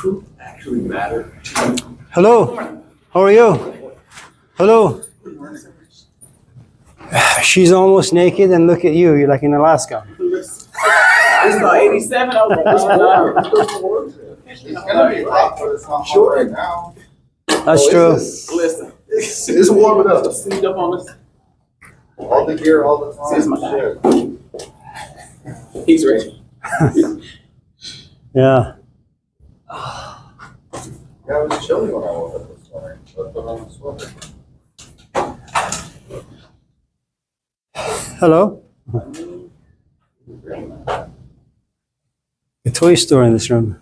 truth actually matter to you? Hello, how are you? Hello. She's almost naked and look at you, you're like in Alaska. It's about 87 over. It's gonna be hot, but it's not hot right now. That's true. Listen, It's warming up. sneak up on us. All the gear, all the time. This is my Shit. He's ready. Yeah. Yeah, it was chilly when I woke up this morning. So I put on a sweater. Hello. A toy store in this room.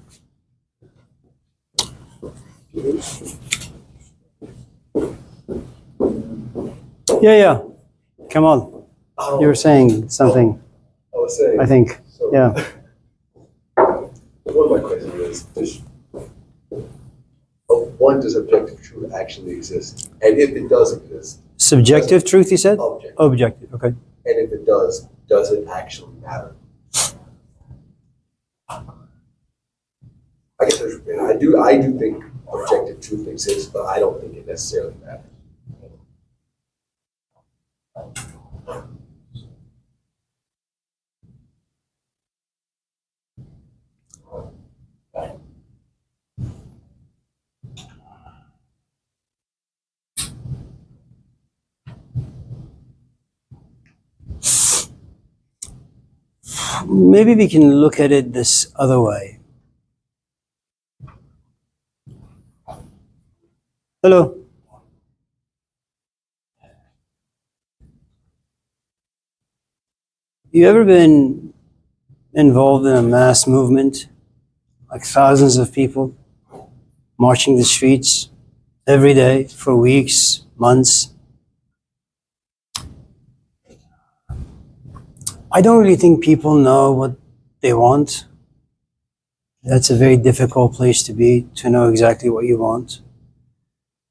Yeah. Come on. You were saying something, I was saying, I think. so, Yeah. one of my questions is, one, does objective truth actually exist? And if it does exist, Subjective truth, you said? objective, Objective, okay. and if it does it actually matter? I guess I do think objective truth exists, but I don't think it necessarily matters. Maybe we can look at it this other way. Hello. You ever been involved in a mass movement, like thousands of people marching the streets every day for weeks, months? I don't really think people know what they want. That's a very difficult place to be, to know exactly what you want.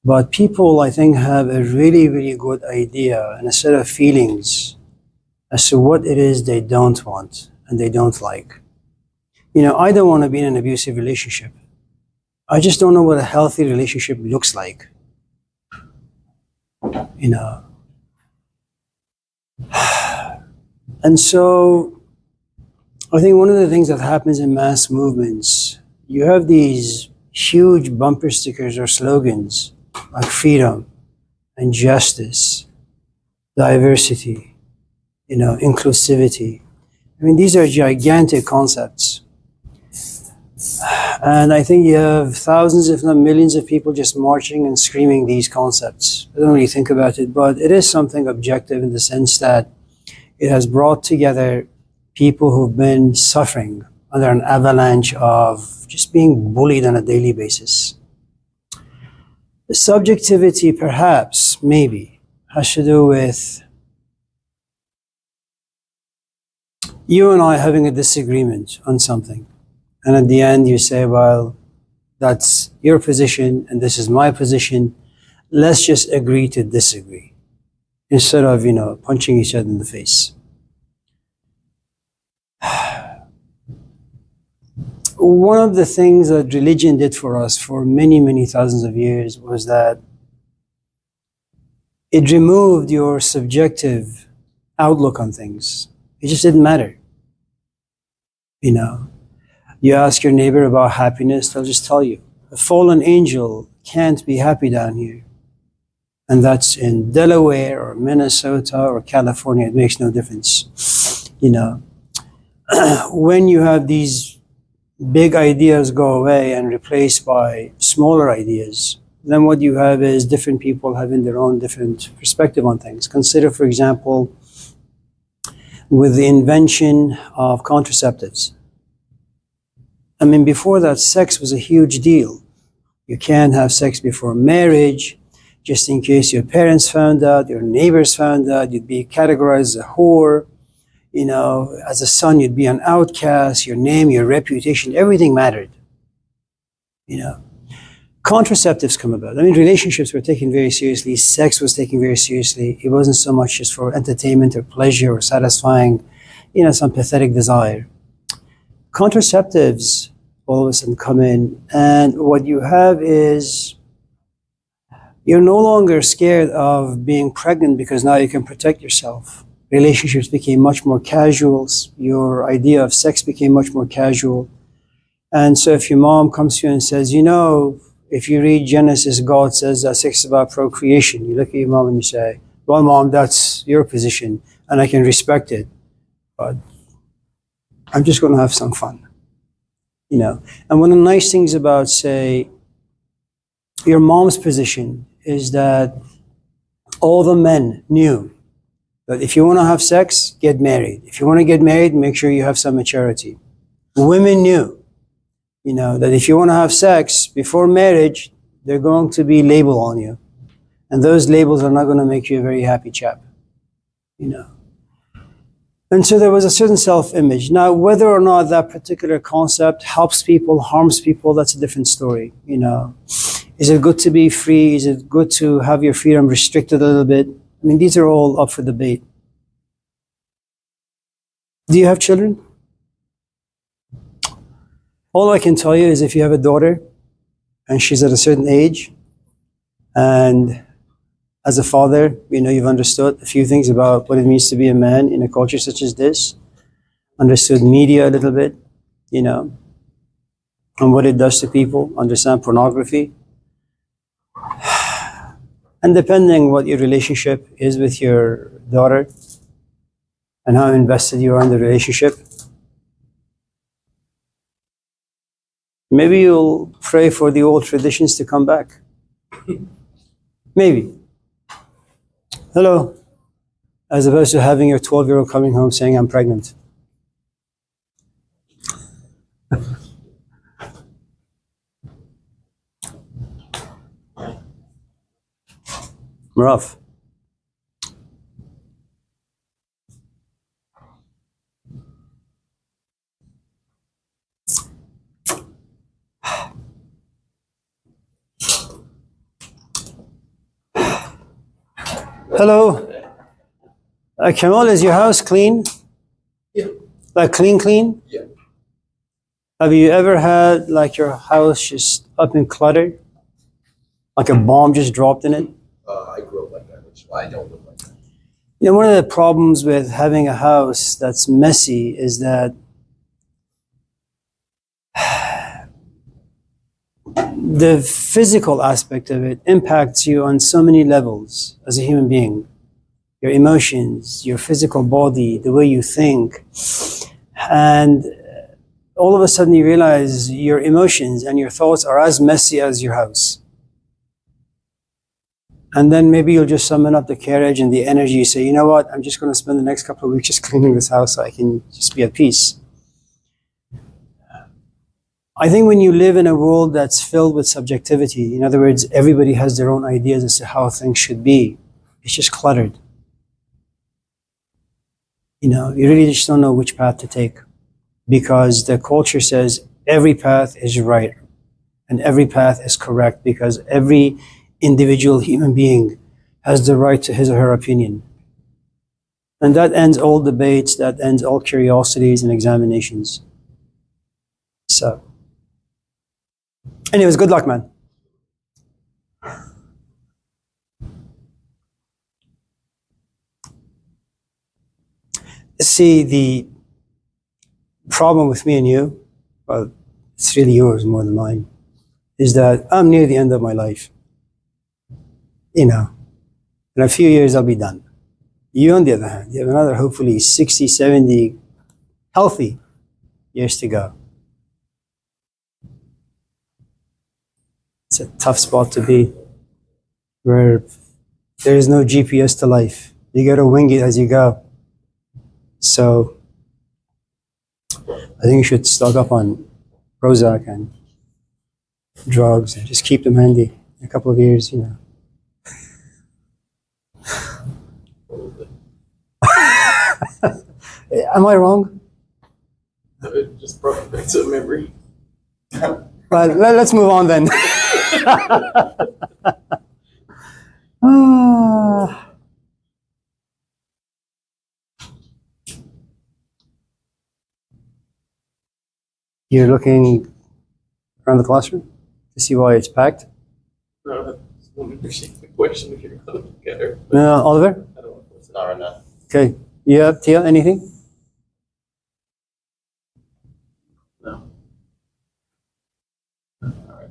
But people, I think, have a really, really good idea and a set of feelings as to what it is they don't want and they don't like. You know, I don't want to be in an abusive relationship. I just don't know what a healthy relationship looks like. You know. And so I think one of the things that happens in mass movements, you have these huge bumper stickers or slogans like freedom and justice, diversity, you know, inclusivity. I mean, these are gigantic concepts. And I think you have thousands, if not millions of people just marching and screaming these concepts. I don't really think about it, but it is something objective in the sense that it has brought together people who've been suffering under an avalanche of just being bullied on a daily basis. The subjectivity, perhaps, maybe, has to do with you and I having a disagreement on something. And at the end you say, well, that's your position and this is my position. Let's just agree to disagree. Instead of, you know, punching each other in the face. One of the things that religion did for us for many, many thousands of years was that it removed your subjective outlook on things. It just didn't matter. You know, you ask your neighbor about happiness, they'll just tell you. A fallen angel can't be happy down here. And that's in Delaware or Minnesota or California, it makes no difference. You know, when you have these big ideas go away and replaced by smaller ideas, then what you have is different people having their own different perspective on things. Consider, for example, with the invention of contraceptives. I mean, before that, sex was a huge deal. You can't have sex before marriage, just in case your parents found out, your neighbors found out, you'd be categorized as a whore. You know, as a son, you'd be an outcast, your name, your reputation, everything mattered. You know, contraceptives come about. I mean, relationships were taken very seriously. Sex was taken very seriously. It wasn't so much just for entertainment or pleasure or satisfying, you know, some pathetic desire. Contraceptives all of a sudden come in. And what you have is you're no longer scared of being pregnant because now you can protect yourself. Relationships became much more casual. Your idea of sex became much more casual. And so if your mom comes to you and says, you know, if you read Genesis, God says that sex is about procreation. You look at your mom and you say, well, mom, that's your position and I can respect it, but I'm just going to have some fun, you know. And one of the nice things about, say, your mom's position is that all the men knew that if you want to have sex, get married. If you want to get married, make sure you have some maturity. Women knew, you know, that if you want to have sex before marriage, they're going to be labeled on you. And those labels are not going to make you a very happy chap, you know. And so there was a certain self-image. Now, whether or not that particular concept helps people, harms people, that's a different story, you know. Is it good to be free? Is it good to have your freedom restricted a little bit? I mean, these are all up for debate. Do you have children? All I can tell you is if you have a daughter and she's at a certain age, and as a father, you know, you've understood a few things about what it means to be a man in a culture such as this, understood media a little bit, you know, and what it does to people, understand pornography. And depending what your relationship is with your daughter and how invested you are in the relationship, maybe you'll pray for the old traditions to come back. Maybe. Hello. As opposed to having your 12-year-old coming home saying, I'm pregnant. Rough. Hello. Kamal, is your house clean? Yeah. Like clean? Yeah. Have you ever had like your house just up and cluttered? Like a bomb just dropped in it? I grew up like that, which is why I don't look like that. You know, one of the problems with having a house that's messy is that the physical aspect of it impacts you on so many levels as a human being. Your emotions, your physical body, the way you think. And all of a sudden you realize your emotions and your thoughts are as messy as your house. And then maybe you'll just summon up the courage and the energy. You say, you know what, I'm just going to spend the next couple of weeks just cleaning this house so I can just be at peace. I think when you live in a world that's filled with subjectivity, in other words, everybody has their own ideas as to how things should be, it's just cluttered. You know, you really just don't know which path to take because the culture says every path is right and every path is correct because every individual human being has the right to his or her opinion. And that ends all debates, that ends all curiosities and examinations. So, anyways, good luck, man. See, the problem with me and you, well, it's really yours more than mine, is that I'm near the end of my life. You know, in a few years I'll be done. You, on the other hand, you have another hopefully 60, 70 healthy years to go. It's a tough spot to be, where there is no GPS to life. You got to wing it as you go. So I think you should stock up on Prozac and drugs and just keep them handy in a couple of years, you know. Am I wrong? It just brought me back to a memory. Well, let's move on then. Ah. You're looking around the classroom to see why it's packed? No, I just wanted to see the question if you're going to look at her. but No, Oliver? I don't know if it's Not right now. Okay. Yeah, Tia, anything? No. All right.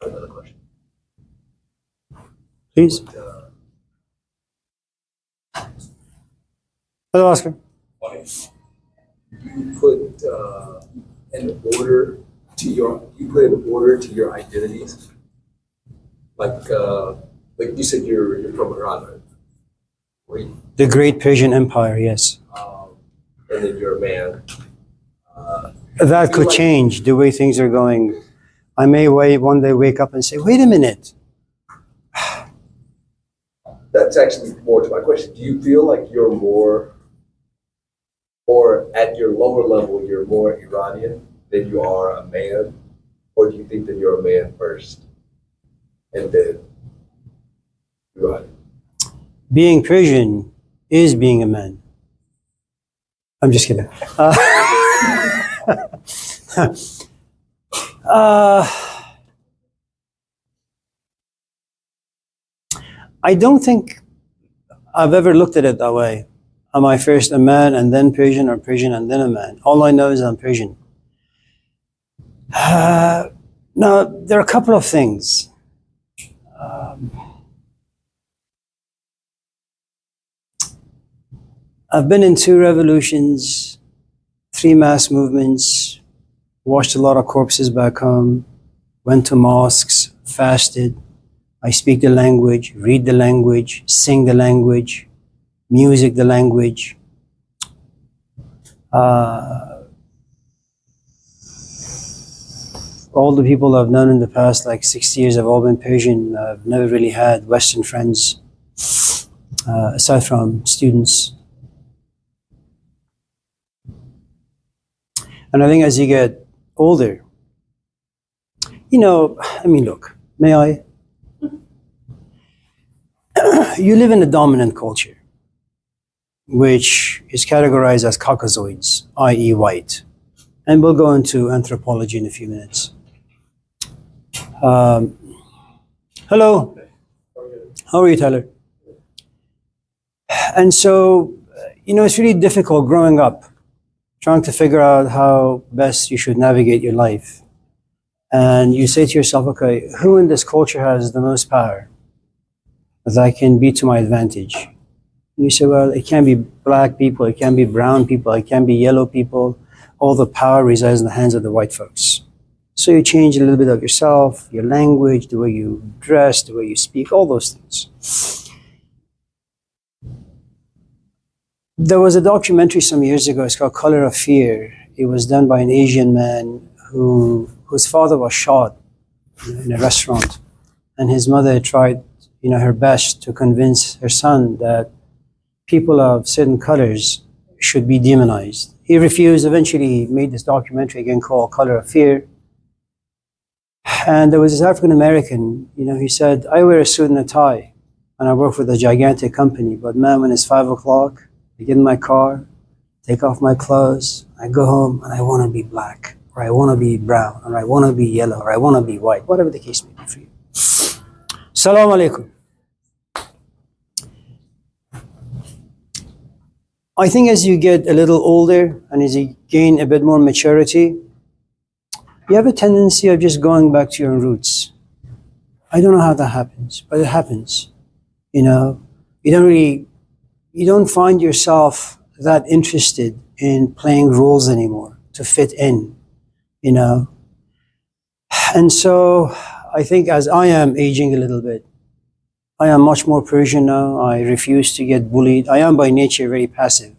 Another question. Please. Hello, Oscar. You put an order to your identities. Like you said, you're from Iran, right? Were you, The Great Persian Empire, yes. and then you're a man. That feel could like- change the way things are going. I may one day wake up and say, wait a minute. That's actually more to my question. Do you feel like you're more, or at your lower level, you're more Iranian than you are a man? Or do you think that you're a man first and then Iranian? Being Persian is being a man. I'm just kidding. I don't think I've ever looked at it that way. Am I first a man and then Persian, or Persian and then a man? All I know is I'm Persian. Now, there are a couple of things. I've been in 2 revolutions, 3 mass movements, washed a lot of corpses back home, went to mosques, fasted. I speak the language, read the language, sing the language, music the language. All the people I've known in the past, like 60 years, have all been Persian. I've never really had Western friends, aside from students. And I think as you get older, look, may I? You live in a dominant culture, which is categorized as Caucasoids, i.e. white. And we'll go into anthropology in a few minutes. Hello. How are you, Tyler? And so, it's really difficult growing up, trying to figure out how best you should navigate your life. And you say to yourself, okay, who in this culture has the most power that I can be to my advantage? And you say, well, it can be black people, it can be brown people, it can be yellow people. All the power resides in the hands of the white folks. So you change a little bit of yourself, your language, the way you dress, the way you speak, all those things. There was a documentary some years ago, it's called Color of Fear. It was done by an Asian man whose father was shot in a restaurant. And his mother tried, her best to convince her son that people of certain colors should be demonized. He refused, eventually made this documentary again called Color of Fear. And there was this African American, he said, I wear a suit and a tie, and I work for a gigantic company, but man, when it's 5 o'clock, I get in my car, take off my clothes, I go home, and I want to be black, or I want to be brown, or I want to be yellow, or I want to be white, whatever the case may be for you. Assalamu alaikum. I think as you get a little older and as you gain a bit more maturity, you have a tendency of just going back to your roots. I don't know how that happens, but it happens. You don't find yourself that interested in playing roles anymore to fit in, And so I think as I am aging a little bit, I am much more Persian now. I refuse to get bullied. I am by nature very passive.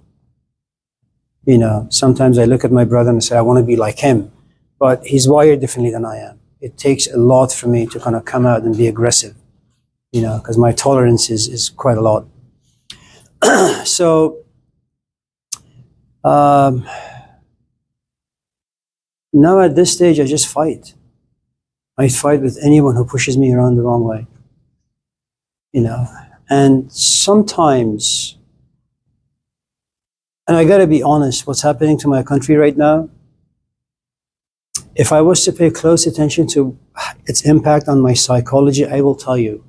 Sometimes I look at my brother and say, I want to be like him. But he's wired differently than I am. It takes a lot for me to kind of come out and be aggressive, because my tolerance is quite a lot. So Um, now at this stage, I just fight. I fight with anyone who pushes me around the wrong way. You know, and sometimes, and I gotta be honest, what's happening to my country right now, if I was to pay close attention to its impact on my psychology, I will tell you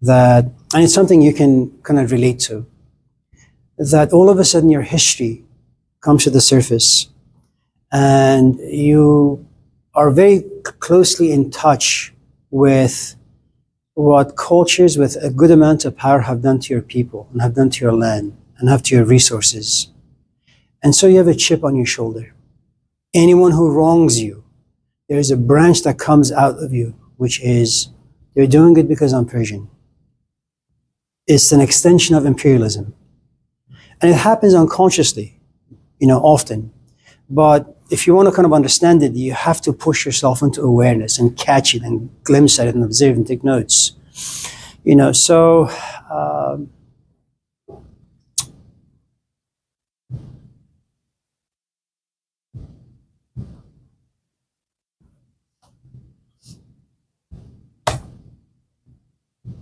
that, and it's something you can kind of relate to, that all of a sudden your history comes to the surface and you are very closely in touch with what cultures with a good amount of power have done to your people and have done to your land and have to your resources. And so you have a chip on your shoulder. Anyone who wrongs you, there is a branch that comes out of you, which is, they're doing it because I'm Persian. It's an extension of imperialism. And it happens unconsciously, often. But if you want to kind of understand it, you have to push yourself into awareness and catch it and glimpse at it and observe and take notes. So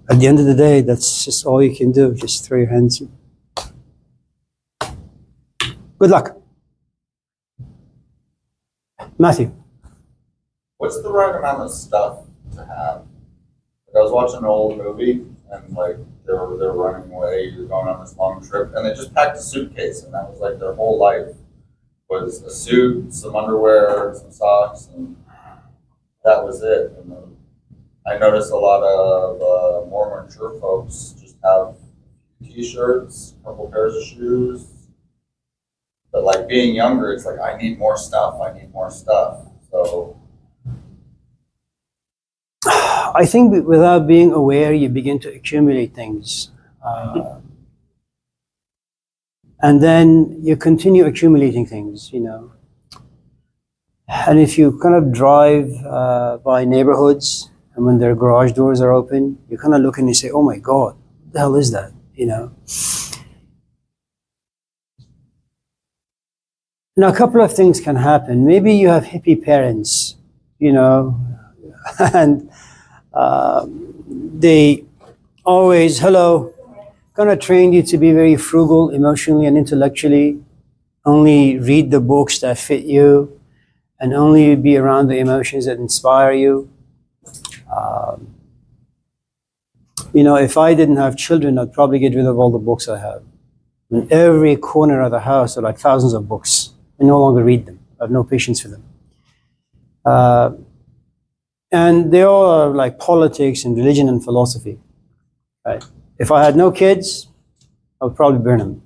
at the end of the day, that's just all you can do. Just throw your hands. Good luck. Matthew. What's the right amount of stuff to have? Like, I was watching an old movie and like they're running away, you're going on this long trip, and they just packed a suitcase, and that was like their whole life was a suit, some underwear, some socks, and that was it. And I noticed a lot of more mature folks just have t-shirts, a couple pairs of shoes. But like being younger, it's like I need more stuff. So I think without being aware, you begin to accumulate things. And then you continue accumulating things, And if you kind of drive by neighborhoods and when their garage doors are open, you kind of look and you say, oh my God, what the hell is that, Now, a couple of things can happen. Maybe you have hippie parents, and they always, hello, kind of trained you to be very frugal emotionally and intellectually, only read the books that fit you, and only be around the emotions that inspire you. If I didn't have children, I'd probably get rid of all the books I have. In every corner of the house are like thousands of books. I no longer read them. I have no patience for them. And they all are like politics and religion and philosophy. Right? If I had no kids, I would probably burn them.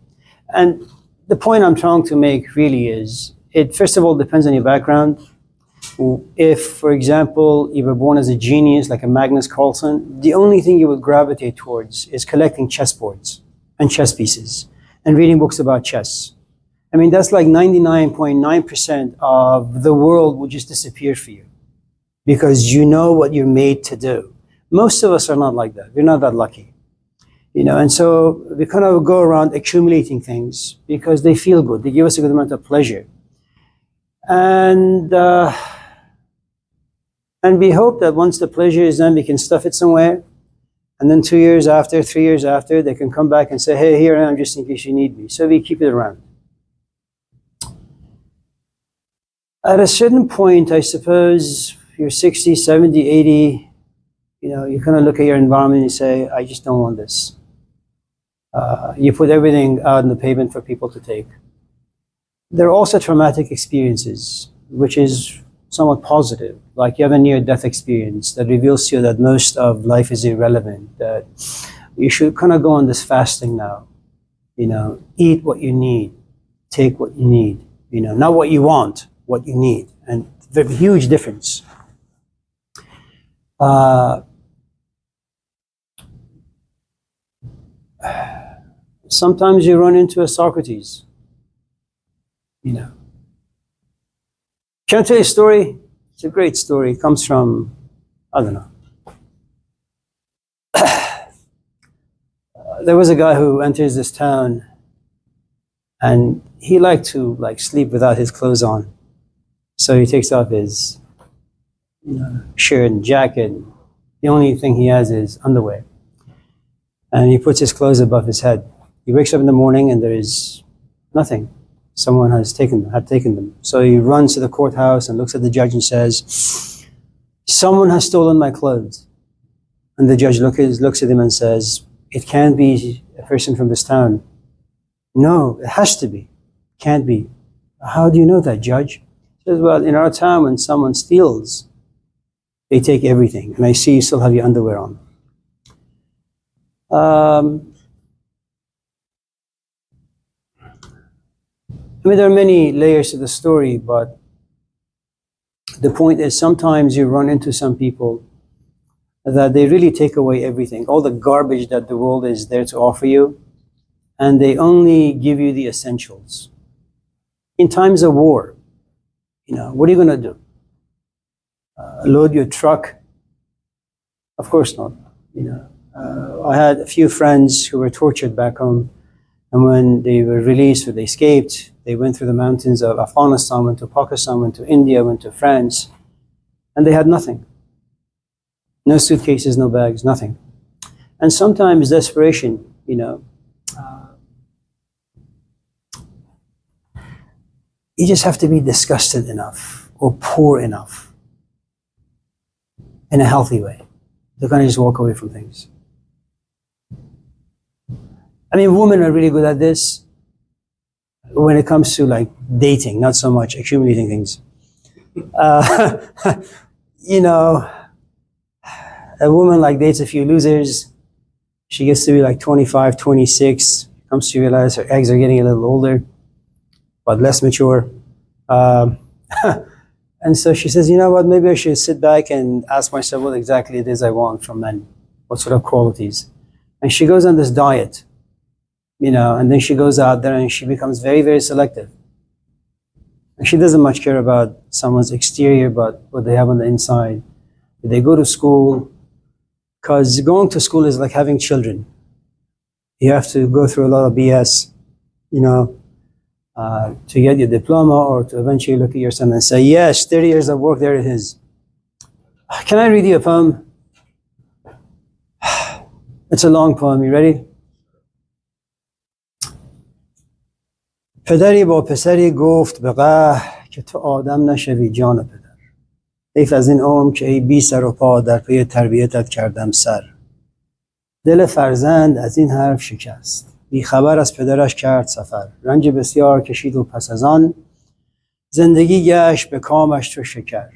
And the point I'm trying to make really is, it first of all depends on your background. If, for example, you were born as a genius like a Magnus Carlsen, the only thing you would gravitate towards is collecting chessboards and chess pieces and reading books about chess. I mean, that's like 99.9% of the world will just disappear for you because you know what you're made to do. Most of us are not like that. We're not that lucky. And so we kind of go around accumulating things because they feel good. They give us a good amount of pleasure. And we hope that once the pleasure is done, we can stuff it somewhere. And then 2 years after, 3 years after, they can come back and say, hey, here I am, just in case you need me. So we keep it around. At a certain point, I suppose, you're 60, 70, 80, you kind of look at your environment and you say, I just don't want this. You put everything out on the pavement for people to take. There are also traumatic experiences, which is somewhat positive. Like you have a near-death experience that reveals to you that most of life is irrelevant, that you should kind of go on this fasting now. Eat what you need, take what you need, not what you want, what you need. And there's a huge difference. Sometimes you run into a Socrates. Can I tell you a story? It's a great story. It comes from, I don't know. There was a guy who enters this town And he liked to like sleep without his clothes on. So he takes off his shirt and jacket. The only thing he has is underwear. And he puts his clothes above his head. He wakes up in the morning and there is nothing. Someone had taken them. So he runs to the courthouse and looks at the judge and says, someone has stolen my clothes. And the judge looks at him and says, it can't be a person from this town. No, it has to be. Can't be. How do you know that, judge? He says, well, in our town, when someone steals, they take everything. And I see you still have your underwear on. I mean, there are many layers to the story, but the point is sometimes you run into some people that they really take away everything, all the garbage that the world is there to offer you, and they only give you the essentials. In times of war, what are you going to do? Load your truck? Of course not. I had a few friends who were tortured back home, and when they were released or they escaped, they went through the mountains of Afghanistan, went to Pakistan, went to India, went to France, and they had nothing. No suitcases, no bags, nothing. And sometimes desperation, you just have to be disgusted enough or poor enough in a healthy way to kind of just walk away from things. I mean, women are really good at this when it comes to like dating, not so much accumulating things. A woman like dates a few losers. She gets to be like 25, 26, comes to realize her eggs are getting a little older, but less mature. And so she says, you know what, maybe I should sit back and ask myself what exactly it is I want from men, what sort of qualities. And she goes on this diet, and then she goes out there and she becomes very, very selective. And she doesn't much care about someone's exterior, but what they have on the inside. They go to school, because going to school is like having children. You have to go through a lot of BS, to get your diploma or to eventually look at your son and say, yes, 30 years of work, there it is. Can I read you a poem? It's a long poem. You ready? پدری با پسری گفت به قهر که تو آدم نشوی جان پدر. حیف از این عمر که ای بی سر و پا در پی تربیتت کردم سر. دل فرزند از این حرف شکست. بی خبر از پدرش کرد سفر. رنج بسیار کشید و پس از آن زندگی گشت به کامش تو شکر.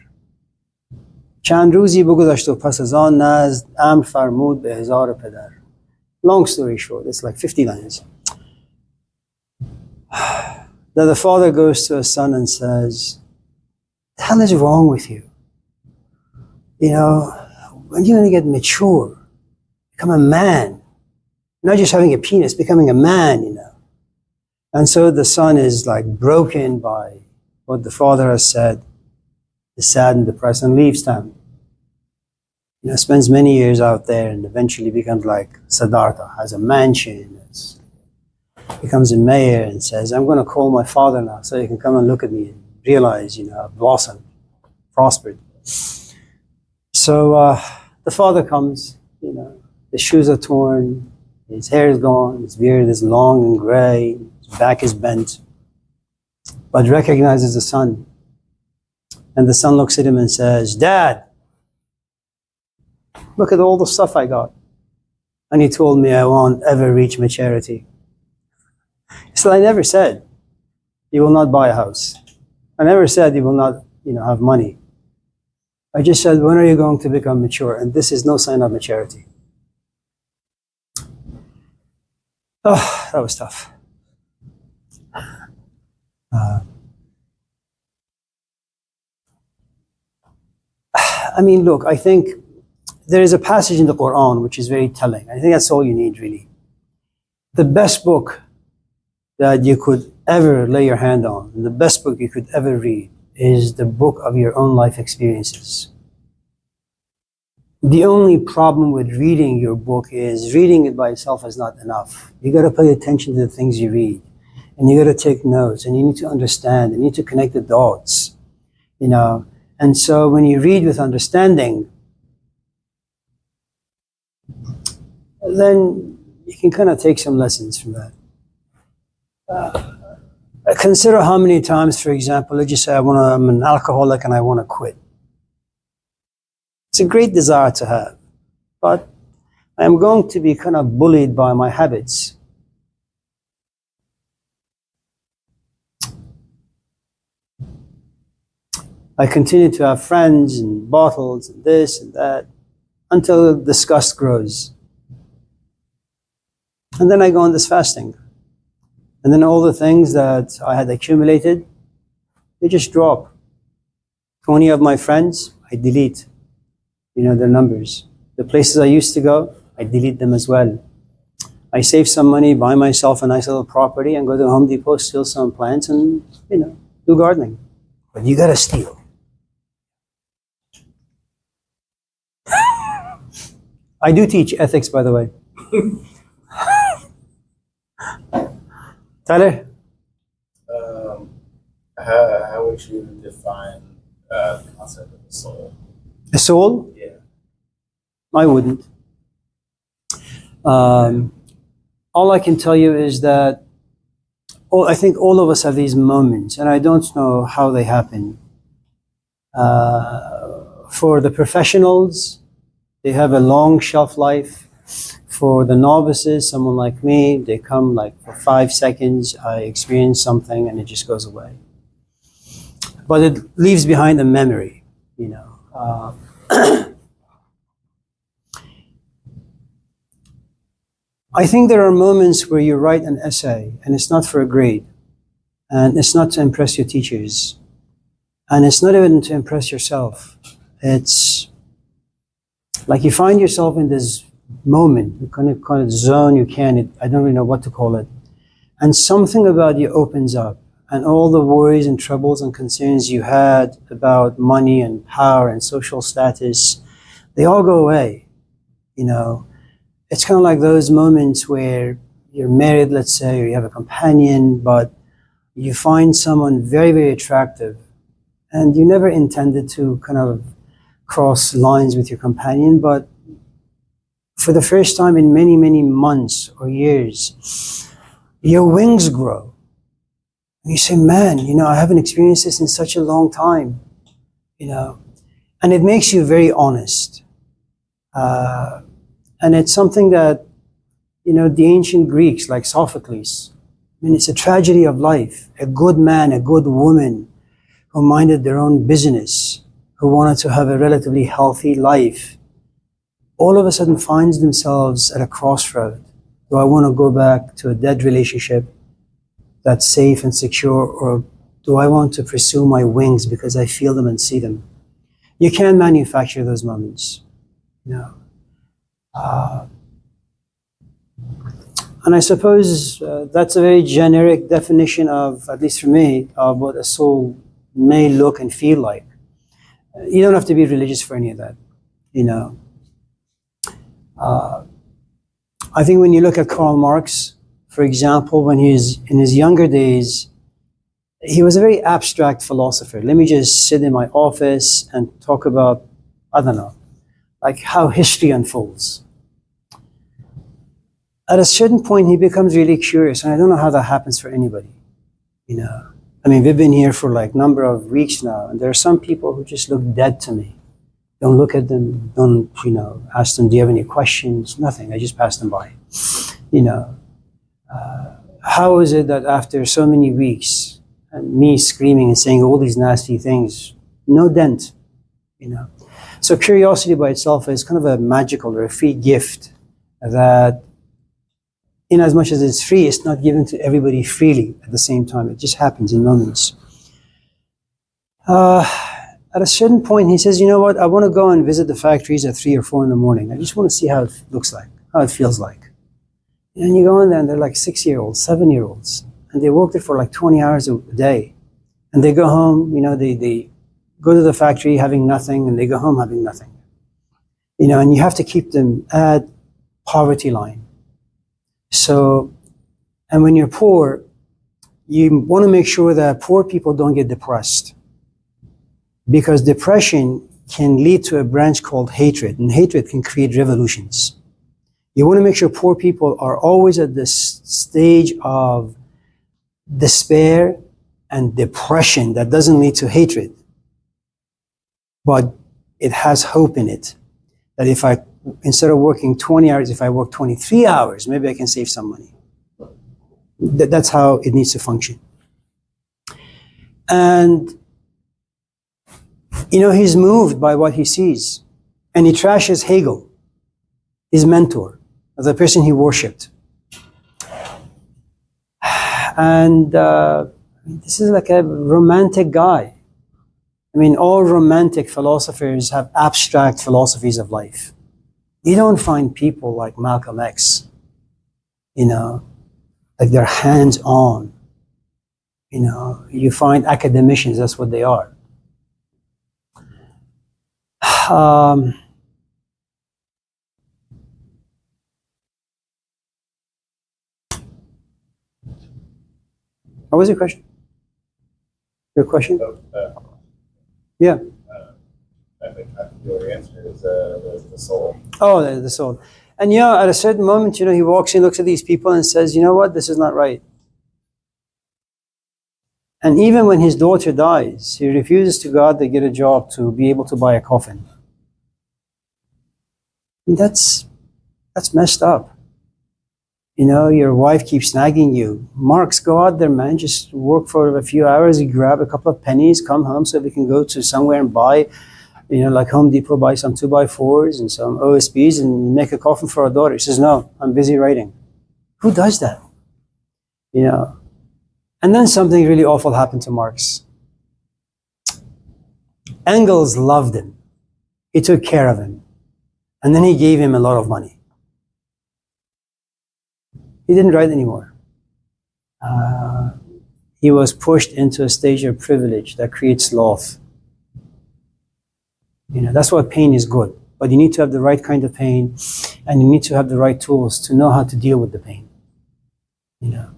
چند روزی بگذشت و پس از آن نزد امر فرمود به هزار پدر. Long story short, it's like 50 lines. That the father goes to his son and says, the hell is wrong with you? When are you going to get mature? Become a man. Not just having a penis, becoming a man, And so the son is like broken by what the father has said, is sad and depressed, and leaves town. Spends many years out there and eventually becomes like Siddhartha, has a mansion, becomes a mayor and says, I'm going to call my father now so he can come and look at me and realize, I've blossomed, prospered. So the father comes, the shoes are torn, his hair is gone, his beard is long and gray, his back is bent, but recognizes the son. And the son looks at him and says, Dad, look at all the stuff I got. And he told me I won't ever reach maturity. So I never said you will not buy a house. I never said you will not, have money. I just said, when are you going to become mature? And this is no sign of maturity. Oh, that was tough. Look, I think there is a passage in the Quran which is very telling. I think that's all you need, really. The best book that you could ever lay your hand on, and the best book you could ever read, is the book of your own life experiences. The only problem with reading your book is reading it by itself is not enough. You got to pay attention to the things you read. and you got to take notes, and you need to understand, and you need to connect the dots, you know. And so when you read with understanding, then you can kind of take some lessons from that. Consider how many times, for example, let's just say I'm an alcoholic and I want to quit. It's a great desire to have, but I'm going to be kind of bullied by my habits. I continue to have friends and bottles and this and that until disgust grows. And then I go on this fasting. And then all the things that I had accumulated, they just drop. 20 of my friends, I delete, their numbers. The places I used to go, I delete them as well. I save some money, buy myself a nice little property, and go to Home Depot, steal some plants, and, do gardening. But you gotta steal. I do teach ethics, by the way. Tyler? How would you define the concept of the soul? The soul? Yeah. I wouldn't. All I can tell you is that I think all of us have these moments, and I don't know how they happen. For the professionals, they have a long shelf life. For the novices, someone like me, they come like for 5 seconds, I experience something and it just goes away. But it leaves behind a memory, I think there are moments where you write an essay and it's not for a grade, and it's not to impress your teachers, and it's not even to impress yourself. It's like you find yourself in this moment, you kind of zone, I don't really know what to call it. And something about you opens up, and all the worries and troubles and concerns you had about money and power and social status, they all go away, It's kind of like those moments where you're married, let's say, or you have a companion, but you find someone very, very attractive, and you never intended to kind of cross lines with your companion, but for the first time in many, many months or years, your wings grow. And you say, man, I haven't experienced this in such a long time, And it makes you very honest. And it's something that, the ancient Greeks, like Sophocles, it's a tragedy of life. A good man, a good woman who minded their own business, who wanted to have a relatively healthy life, all of a sudden finds themselves at a crossroad. Do I want to go back to a dead relationship that's safe and secure, or do I want to pursue my wings because I feel them and see them? You can manufacture those moments, And I suppose that's a very generic definition of, at least for me, of what a soul may look and feel like. You don't have to be religious for any of that, I think when you look at Karl Marx, for example, when he's in his younger days, he was a very abstract philosopher. Let me just sit in my office and talk about, I don't know, like how history unfolds. At a certain point, he becomes really curious, and I don't know how that happens for anybody, we've been here for like a number of weeks now, and there are some people who just look dead to me. Don't look at them, don't, ask them, do you have any questions? Nothing, I just pass them by. How is it that after so many weeks, and me screaming and saying all these nasty things, no dent, So curiosity by itself is kind of a magical or a free gift that, in as much as it's free, it's not given to everybody freely at the same time. It just happens in moments. At a certain point, he says, you know what, I want to go and visit the factories at 3 or 4 in the morning. I just want to see how it looks like, how it feels like. And you go in there and they're like 6-year-olds, 7-year-olds, and they work there for like 20 hours a day. And they go home, they go to the factory having nothing, and they go home having nothing. And you have to keep them at poverty line. So, and when you're poor, you want to make sure that poor people don't get depressed, because depression can lead to a branch called hatred, and hatred can create revolutions. You want to make sure poor people are always at this stage of despair and depression that doesn't lead to hatred, but it has hope in it. That if I, instead of working 20 hours, if I work 23 hours, maybe I can save some money. That's how it needs to function. And, you know, he's moved by what he sees. And he trashes Hegel, his mentor, the person he worshipped. And this is like a romantic guy. I mean, all romantic philosophers have abstract philosophies of life. You don't find people like Malcolm X, you know, like they're hands-on. You know, you find academicians, that's what they are. What was your question? Your question? Yeah. I think your answer is the soul. Oh, the soul. And you know, at a certain moment, you know, he walks in, looks at these people and says, you know what, this is not right. And even when his daughter dies, he refuses to go out to get a job to be able to buy a coffin. That's messed up. You know, your wife keeps nagging you. Marks, go out there, man. Just work for a few hours. You grab a couple of pennies, come home so we can go to somewhere and buy, you know, like Home Depot, buy some 2x4s and some OSBs and make a coffin for our daughter. He says, no, I'm busy writing. Who does that? You know. And then something really awful happened to Marx. Engels loved him. He took care of him. And then he gave him a lot of money. He didn't write anymore. He was pushed into a stage of privilege that creates sloth. You know, that's why pain is good. But you need to have the right kind of pain, and you need to have the right tools to know how to deal with the pain. You know.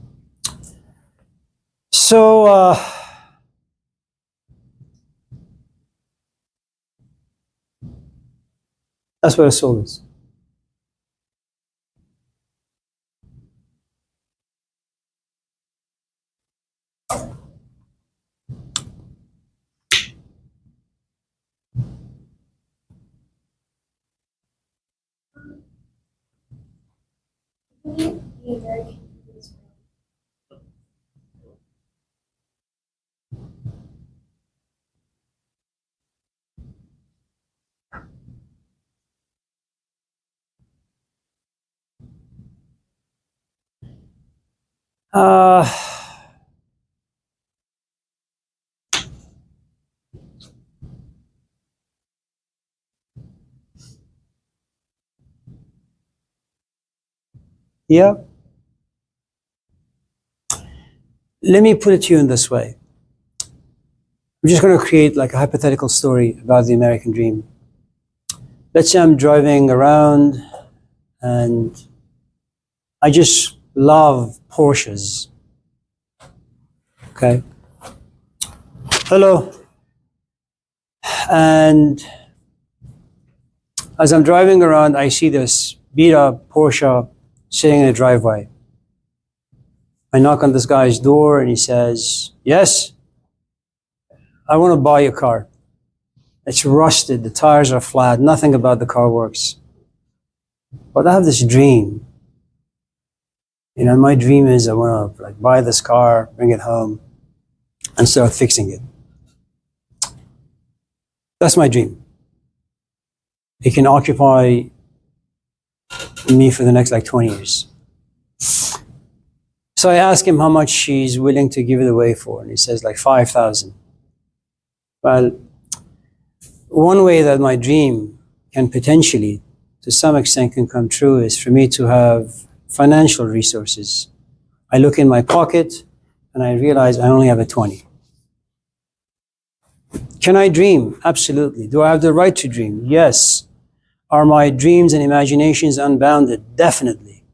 So, that's what a soul is. Yeah. Let me put it to you in this way. I'm just going to create like a hypothetical story about the American dream. Let's say I'm driving around and I just love Porsches. Okay. Hello. And as I'm driving around, I see this beat up Porsche sitting in a driveway. I knock on this guy's door and he says, yes, I want to buy your car. It's rusted, the tires are flat, nothing about the car works. But I have this dream. You know, my dream is I want to like buy this car, bring it home, and start fixing it. That's my dream. It can occupy me for the next like 20 years. So I ask him how much he's willing to give it away for, and he says like 5,000. Well, one way that my dream can potentially, to some extent, can come true is for me to have financial resources. I look in my pocket and I realize I only have a 20. Can I dream? Absolutely. Do I have the right to dream? Yes. Are my dreams and imaginations unbounded? Definitely.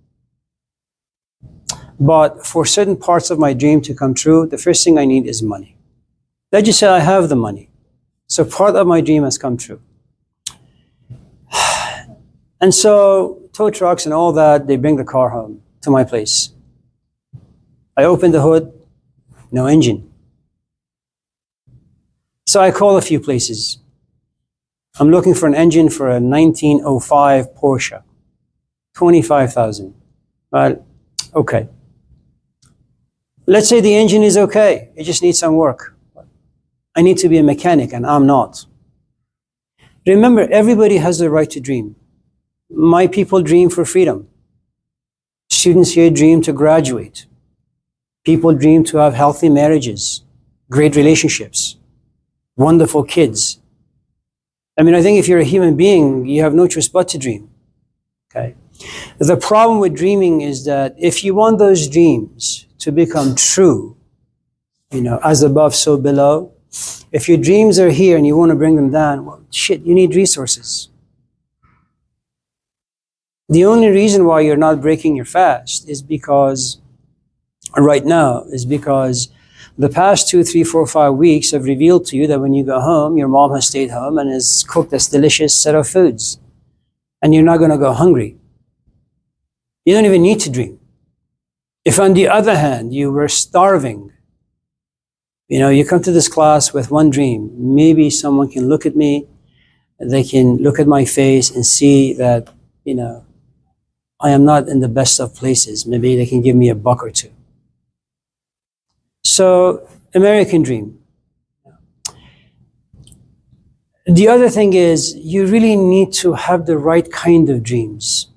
But for certain parts of my dream to come true, the first thing I need is money. Let's just say I have the money. So part of my dream has come true. And so tow trucks and all that, they bring the car home to my place. I open the hood, no engine. So I call a few places. I'm looking for an engine for a 1905 Porsche, 25,000. Well, okay. Let's say the engine is okay. It just needs some work. I need to be a mechanic and I'm not. Remember, everybody has the right to dream. My people dream for freedom. Students here dream to graduate. People dream to have healthy marriages, great relationships, wonderful kids. I mean, I think if you're a human being, you have no choice but to dream. Okay. The problem with dreaming is that if you want those dreams to become true, as above, so below, if your dreams are here and you want to bring them down, well, shit, you need resources. The only reason why you're not breaking your fast is because the past 2, 3, 4, 5 weeks have revealed to you that when you go home, your mom has stayed home and has cooked this delicious set of foods. And you're not going to go hungry. You don't even need to dream. If on the other hand, you were starving, you come to this class with one dream. Maybe someone can look at me, they can look at my face and see that, I am not in the best of places. Maybe they can give me $1 or $2. So, American dream. The other thing is, you really need to have the right kind of dreams.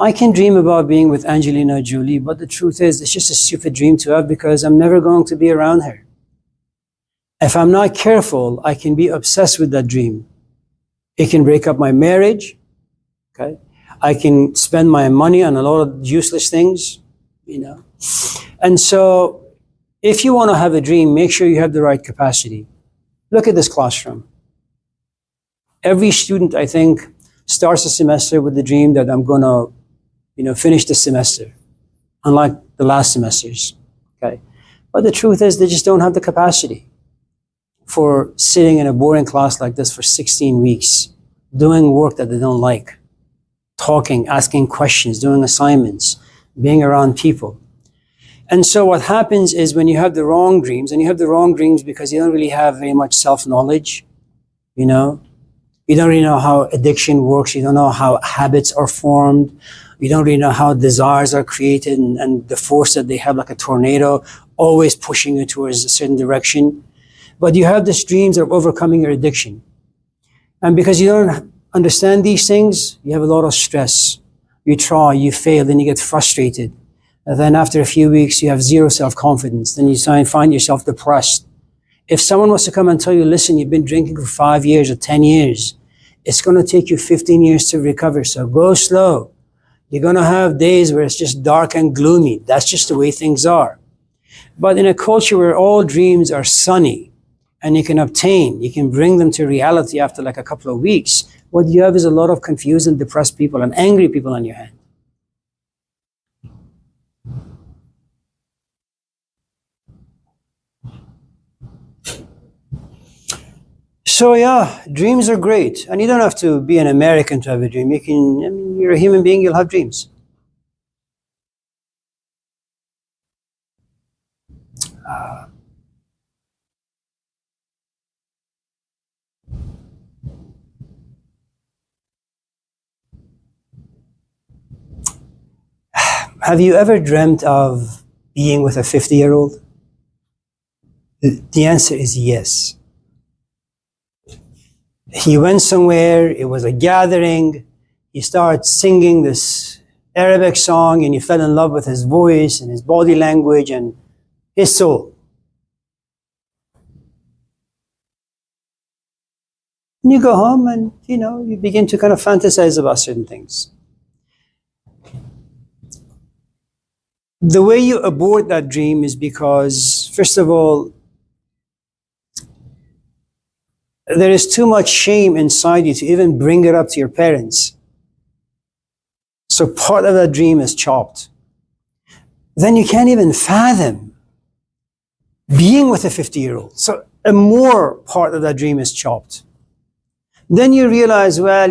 I can dream about being with Angelina Jolie, but the truth is, it's just a stupid dream to have because I'm never going to be around her. If I'm not careful, I can be obsessed with that dream. It can break up my marriage. Okay, I can spend my money on a lot of useless things, And so, if you want to have a dream, make sure you have the right capacity. Look at this classroom. Every student, I think, starts a semester with the dream that I'm going to, finish the semester, unlike the last semesters. Okay, but the truth is, they just don't have the capacity for sitting in a boring class like this for 16 weeks, doing work that they don't like. Talking, asking questions, doing assignments, being around people. And so what happens is when you have the wrong dreams, and you have the wrong dreams because you don't really have very much self-knowledge, you don't really know how addiction works, you don't know how habits are formed, you don't really know how desires are created and the force that they have like a tornado, always pushing you towards a certain direction. But you have these dreams of overcoming your addiction. And because you don't understand these things, you have a lot of stress. You try, you fail, then you get frustrated. And then after a few weeks, you have zero self-confidence. Then you find yourself depressed. If someone was to come and tell you, listen, you've been drinking for 5 years or 10 years, it's going to take you 15 years to recover. So go slow. You're going to have days where it's just dark and gloomy. That's just the way things are. But in a culture where all dreams are sunny and you can bring them to reality after like a couple of weeks, what you have is a lot of confused and depressed people and angry people on your hand. So yeah, dreams are great. And you don't have to be an American to have a dream. You're a human being, you'll have dreams. Have you ever dreamt of being with a 50-year-old? The answer is yes. He went somewhere, it was a gathering, he started singing this Arabic song and you fell in love with his voice and his body language and his soul. And you go home and, you begin to kind of fantasize about certain things. The way you abort that dream is because, first of all, there is too much shame inside you to even bring it up to your parents. So part of that dream is chopped. Then you can't even fathom being with a 50-year-old. So a more part of that dream is chopped. Then you realize, well,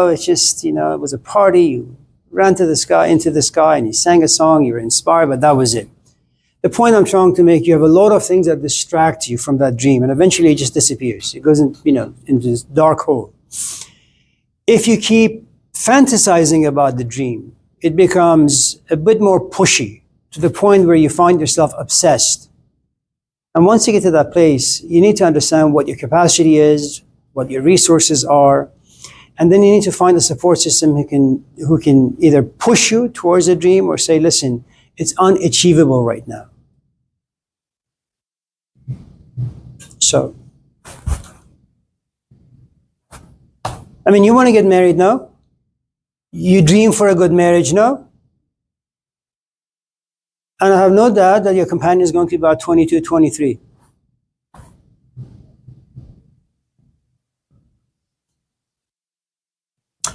it's just, it was a party. You ran to the sky, into the sky, and you sang a song. You were inspired, but that was it. The point I'm trying to make, you have a lot of things that distract you from that dream, and eventually it just disappears. It goes into this dark hole. If you keep fantasizing about the dream, it becomes a bit more pushy to the point where you find yourself obsessed. And once you get to that place, you need to understand what your capacity is, what your resources are, and then you need to find a support system who can either push you towards a dream or say, listen, it's unachievable right now. So, you want to get married now? You dream for a good marriage now? And I have no doubt that your companion is going to be about 22, 23.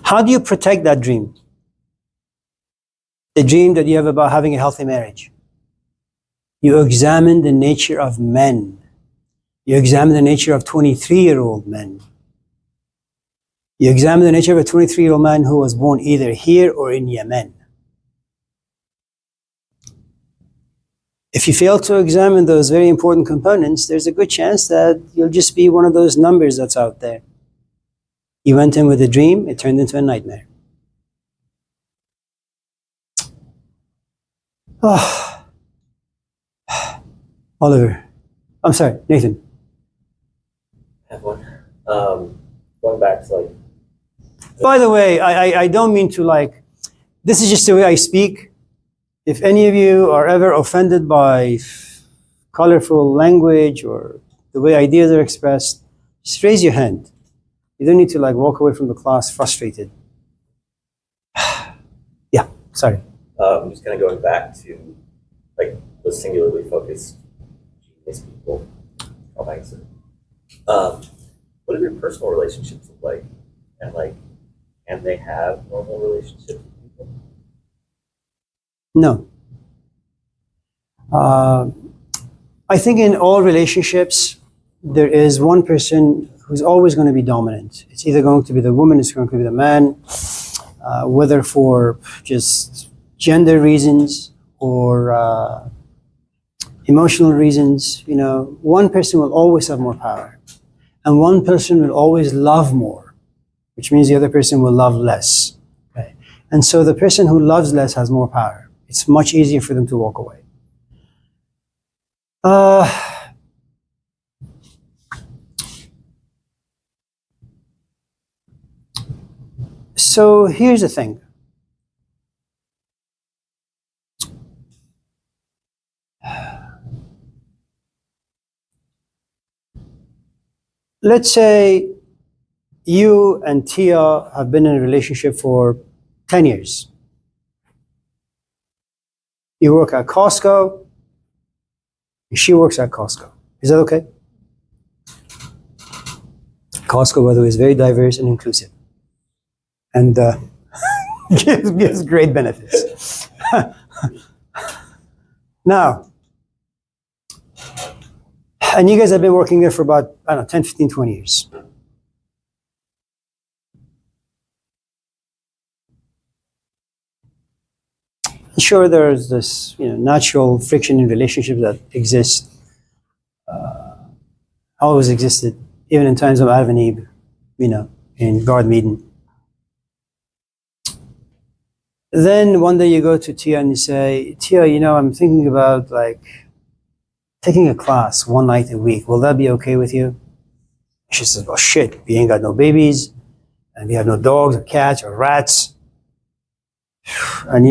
How do you protect that dream? The dream that you have about having a healthy marriage. You examine the nature of men. You examine the nature of 23-year-old men. You examine the nature of a 23-year-old man who was born either here or in Yemen. If you fail to examine those very important components, there's a good chance that you'll just be one of those numbers that's out there. You went in with a dream, it turned into a nightmare. Oh. Oliver. I'm sorry, Nathan. I have one. Going back to By the way, I don't mean to this is just the way I speak. If any of you are ever offended by colorful language or the way ideas are expressed, just raise your hand. You don't need to walk away from the class frustrated. Yeah, sorry. I'm just kind of going back to the singularly focused genius people. What do your personal relationships look like? And can they have normal relationships with people? No. I think in all relationships, there is one person who's always going to be dominant. It's either going to be the woman, it's going to be the man, whether for just gender reasons or emotional reasons. One person will always have more power, and one person will always love more, which means the other person will love less. Okay? And so the person who loves less has more power. It's much easier for them to walk away. So here's the thing. Let's say you and Tia have been in a relationship for 10 years. You work at Costco, and she works at Costco. Is that okay? Costco, by the way, is very diverse and inclusive. And gives great benefits. Now, and you guys have been working there for about, 10, 15, 20 years. Sure, there's this natural friction in relationships that exists, always existed, even in times of Adam and Eve, in Garden Eden. Then one day you go to Tia and you say, Tia, I'm thinking about taking a class one night a week. Will that be okay with you? She says, well, shit, we ain't got no babies, and we have no dogs or cats or rats. And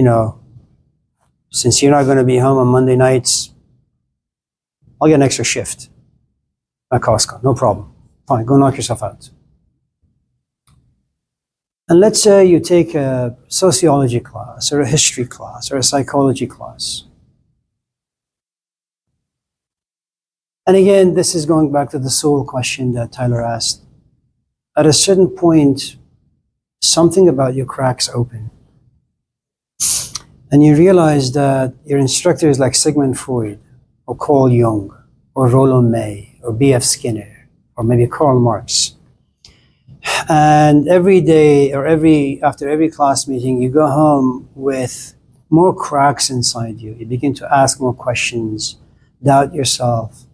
since you're not going to be home on Monday nights, I'll get an extra shift at Costco. No problem. Fine, go knock yourself out. And let's say you take a sociology class or a history class or a psychology class. And again, this is going back to the soul question that Tyler asked. At a certain point, something about you cracks open. and you realize that your instructor is like Sigmund Freud, or Carl Jung, or Rollo May, or B.F. Skinner, or maybe Karl Marx. And every day or after every class meeting, you go home with more cracks inside you. You begin to ask more questions, doubt yourself.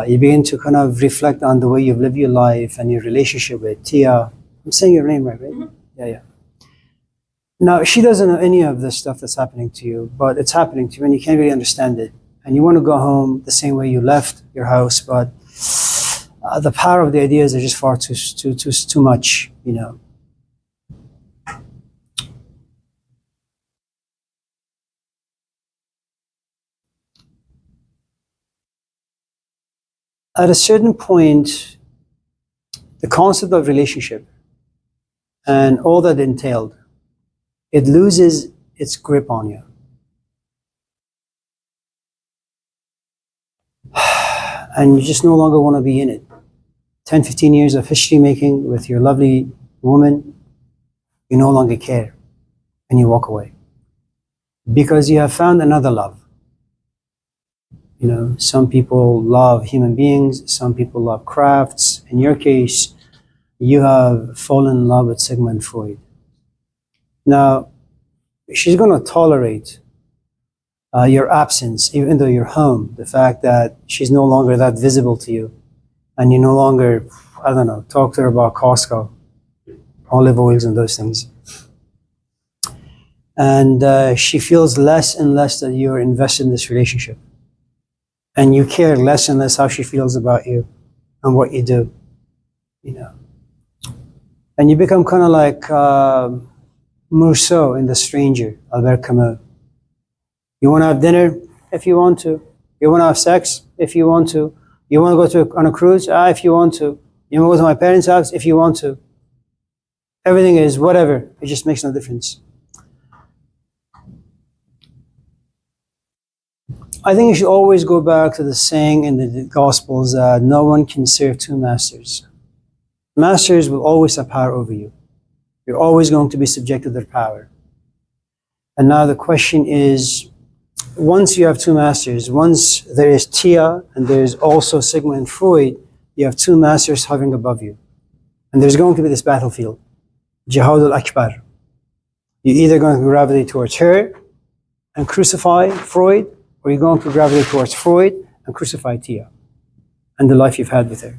You begin to kind of reflect on the way you've lived your life and your relationship with Tia. I'm saying your name right? Mm-hmm. Yeah. Now, she doesn't know any of this stuff that's happening to you, but it's happening to you and you can't really understand it. And you want to go home the same way you left your house, but the power of the ideas are just far too much, you know. At a certain point, the concept of relationship and all that entailed, it loses its grip on you. And you just no longer want to be in it. 10, 15 years of history making with your lovely woman, you no longer care and you walk away. Because you have found another love. You know, some people love human beings, some people love crafts. In your case, you have fallen in love with Sigmund Freud. Now, she's going to tolerate your absence, even though you're home. The fact that she's no longer that visible to you, and you no longer, I don't know, talk to her about Costco, olive oils and those things. And she feels less and less that you're invested in this relationship. And you care less and less how she feels about you and what you do, you know. And you become kind of like Rousseau in The Stranger, Albert Camus. You want to have dinner? If you want to. You want to have sex? If you want to. You want to go on a cruise? If you want to. You want to go to my parents' house? If you want to. Everything is whatever. It just makes no difference. I think you should always go back to the saying in the Gospels that no one can serve two masters. Masters will always have power over you. You're always going to be subject to their power. And now the question is, once you have two masters, once there is Tia and there is also Sigmund Freud, you have two masters hovering above you. And there's going to be this battlefield, Jihad al-Akbar. You're either going to gravitate towards her and crucify Freud, or you're going to gravitate towards Freud and crucify Tia and the life you've had with her.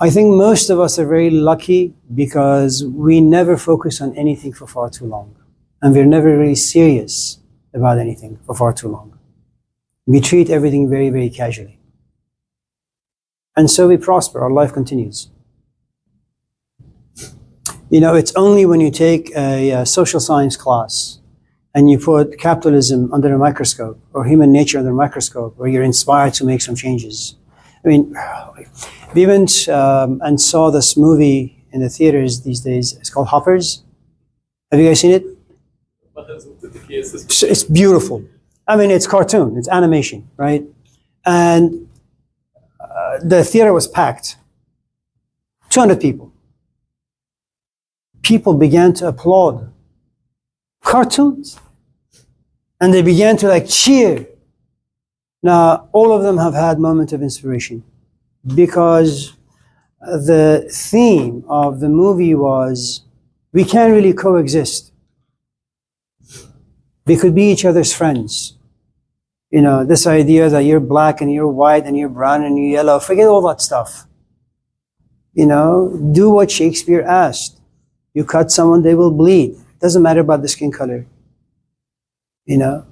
I think most of us are very lucky because we never focus on anything for far too long. And we're never really serious about anything for far too long. We treat everything very, very casually. And so we prosper, our life continues. You know, it's only when you take a social science class and you put capitalism under a microscope or human nature under a microscope where you're inspired to make some changes. I mean, we went and saw this movie in the theaters these days. It's called Hoppers. Have you guys seen it? It's beautiful. I mean, it's cartoon, it's animation, right? And the theater was packed. 200 people. People began to applaud cartoons. And they began to like cheer. Now, all of them have had moments of inspiration because the theme of the movie was we can't really coexist. We could be each other's friends. You know, this idea that you're black and you're white and you're brown and you're yellow, forget all that stuff. You know, do what Shakespeare asked. You cut someone, they will bleed. Doesn't matter about the skin color. You know,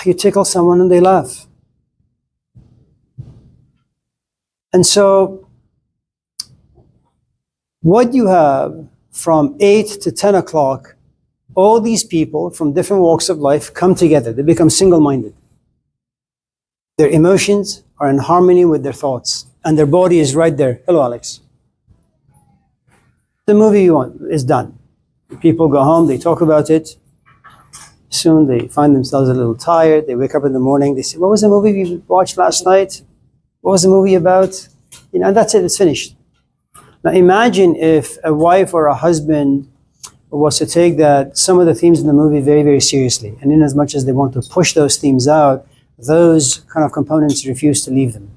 you tickle someone and they laugh. And so, what you have from 8 to 10 o'clock, all these people from different walks of life come together. They become single-minded. Their emotions are in harmony with their thoughts, and their body is right there. Hello, Alex. The movie you want is done. People go home, they talk about it. Soon they find themselves a little tired. They wake up in the morning, they say, what was the movie we watched last night? What was the movie about? You know, and that's it, it's finished. Now imagine if a wife or a husband was to take that some of the themes in the movie very, very seriously. And in as much as they want to push those themes out, those kind of components refuse to leave them.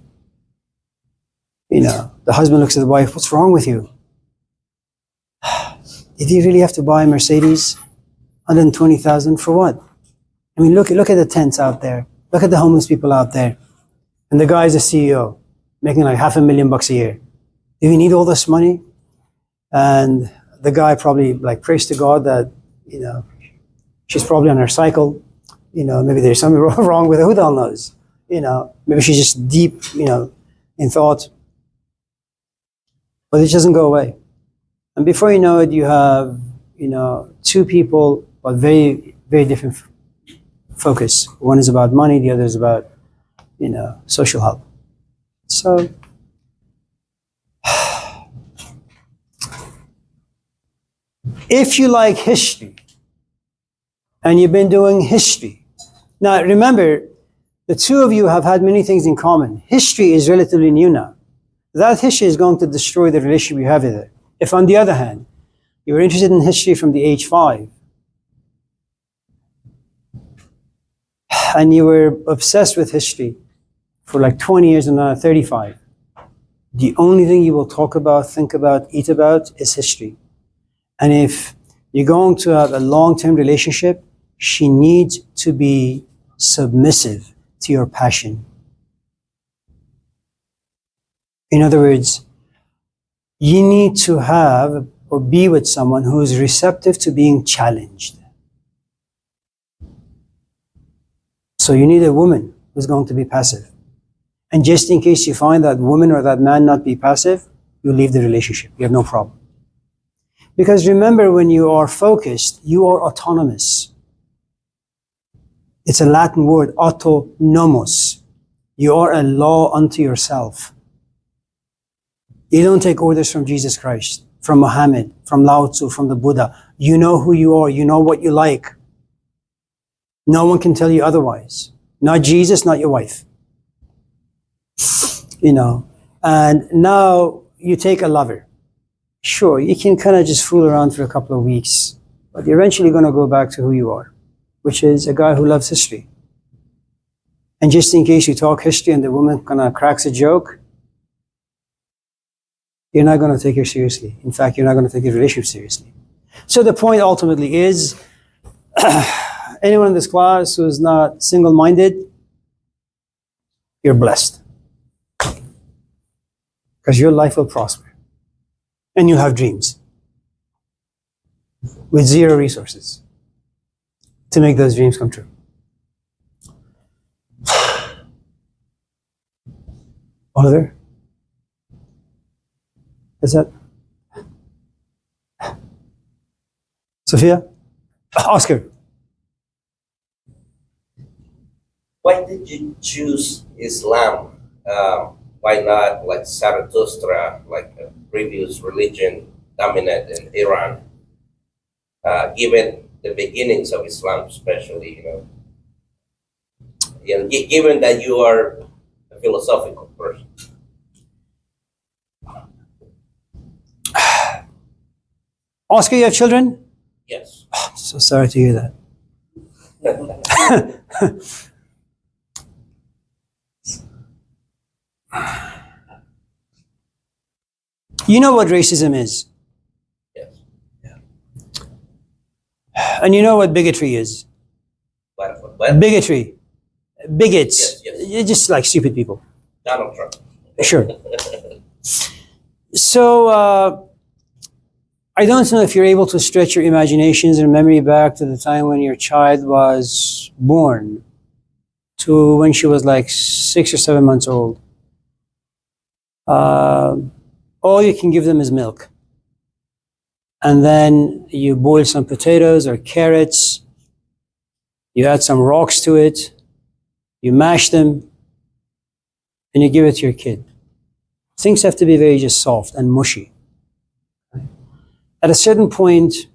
The husband looks at the wife, what's wrong with you? Did you really have to buy a Mercedes? 120,000 for what? I mean, look at the tents out there. Look at the homeless people out there. And the guy's a CEO, making like $500,000 a year. Do you need all this money? And the guy probably prays to God that, she's probably on her cycle. Maybe there's something wrong with her. Who the hell knows? Maybe she's just deep, in thought. But it doesn't go away. And before you know it, you have, two people, but very, very different focus. One is about money, the other is about, social help. So, if you like history, and you've been doing history, now remember, the two of you have had many things in common. History is relatively new now. That history is going to destroy the relationship you have with it. If on the other hand, you were interested in history from the age 5, and you were obsessed with history for 20 years and now 35, the only thing you will talk about, think about, eat about is history. And if you're going to have a long-term relationship, she needs to be submissive to your passion. In other words, you need to have or be with someone who is receptive to being challenged. So you need a woman who's going to be passive. And just in case you find that woman or that man not be passive, you leave the relationship. You have no problem. Because remember, when you are focused, you are autonomous. It's a Latin word, autonomos. You are a law unto yourself. You don't take orders from Jesus Christ, from Muhammad, from Lao Tzu, from the Buddha. You know who you are. You know what you like. No one can tell you otherwise. Not Jesus, not your wife. And now you take a lover. Sure, you can kind of just fool around for a couple of weeks, but you're eventually going to go back to who you are, which is a guy who loves history. And just in case you talk history and the woman kind of cracks a joke, you're not going to take her seriously. In fact, you're not going to take your relationship seriously. So the point ultimately is, anyone in this class who is not single-minded, you're blessed. Because your life will prosper. And you'll have dreams. With zero resources to make those dreams come true. Oliver? Is that? Sophia? Oscar? Why did you choose Islam? Why not like Zarathustra, like a previous religion dominant in Iran? Given the beginnings of Islam, especially, given that you are a philosophical person. Oscar, you have children? Yes. I'm so sorry to hear that. You know what racism is. Yes. And you know what bigotry is. What? Bigotry. Bigots. Yes. You're just like stupid people. Donald Trump. Sure. So, I don't know if you're able to stretch your imaginations and memory back to the time when your child was born to when she was like 6 or 7 months old. All you can give them is milk. And then you boil some potatoes or carrots. You add some rocks to it. You mash them. And you give it to your kid. Things have to be very just soft and mushy. At a certain point,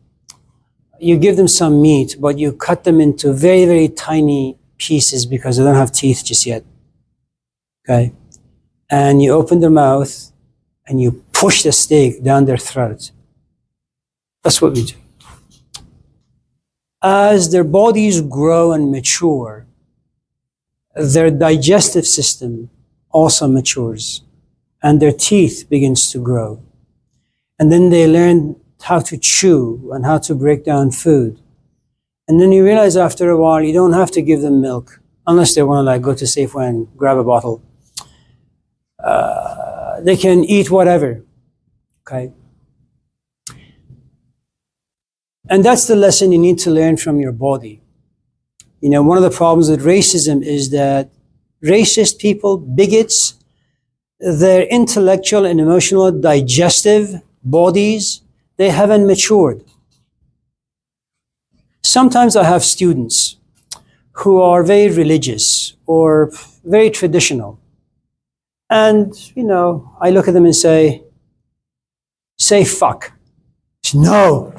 you give them some meat, but you cut them into very, very tiny pieces because they don't have teeth just yet. Okay? And you open their mouth and you push the steak down their throat. That's what we do. as their bodies grow and mature, their digestive system also matures and their teeth begins to grow. And then they learn how to chew and how to break down food. And then you realize after a while, you don't have to give them milk unless they want to like go to Safeway and grab a bottle. They can eat whatever, okay? And that's the lesson you need to learn from your body. You know, one of the problems with racism is that racist people, bigots, their intellectual and emotional digestive bodies, they haven't matured. Sometimes I have students who are very religious or very traditional. And, you know, I look at them and say fuck. No,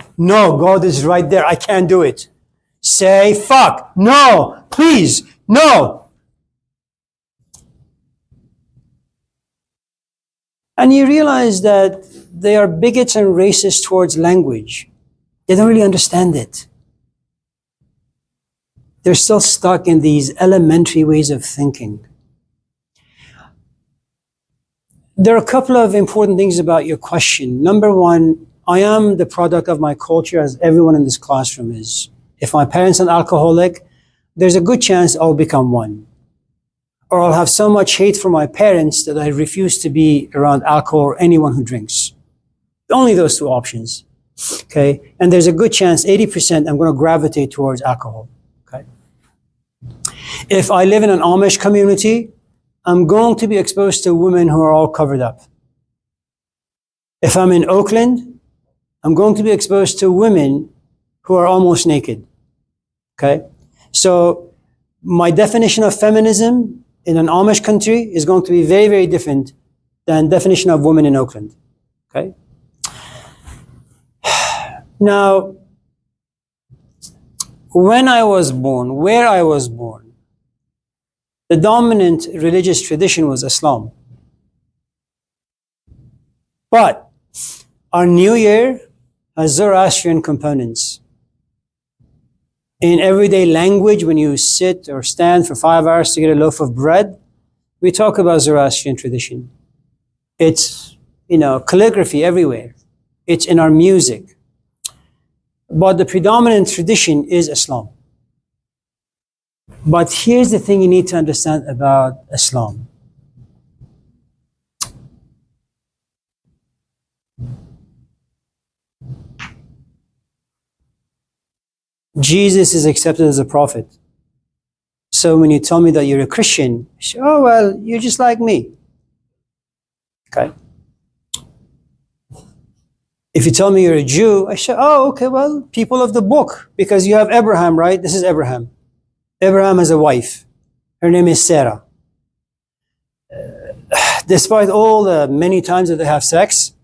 God is right there. I can't do it. Say fuck. No, please, no. And you realize that they are bigots and racist towards language. They don't really understand it. They're still stuck in these elementary ways of thinking. There are a couple of important things about your question. Number one, I am the product of my culture, as everyone in this classroom is. If my parents are alcoholic, there's a good chance I'll become one. Or I'll have so much hate for my parents that I refuse to be around alcohol or anyone who drinks. Only those two options, okay? And there's a good chance, 80%, I'm going to gravitate towards alcohol, okay? If I live in an Amish community, I'm going to be exposed to women who are all covered up. If I'm in Oakland, I'm going to be exposed to women who are almost naked, okay? So my definition of feminism in an Amish country is going to be very, very different than definition of women in Oakland, okay? Now, when I was born, where I was born, the dominant religious tradition was Islam. But our New Year has Zoroastrian components. In everyday language, when you sit or stand for 5 hours to get a loaf of bread, we talk about Zoroastrian tradition. It's, you know, calligraphy everywhere. It's in our music. But the predominant tradition is Islam. But here's the thing you need to understand about Islam. Jesus is accepted as a prophet. So when you tell me that you're a Christian, I say, oh, well, you're just like me. Okay. If you tell me you're a Jew, I say, oh, okay, well, people of the book, because you have Abraham, right? This is Abraham. Abraham has a wife. Her name is Sarah. Despite all the many times that they have sex,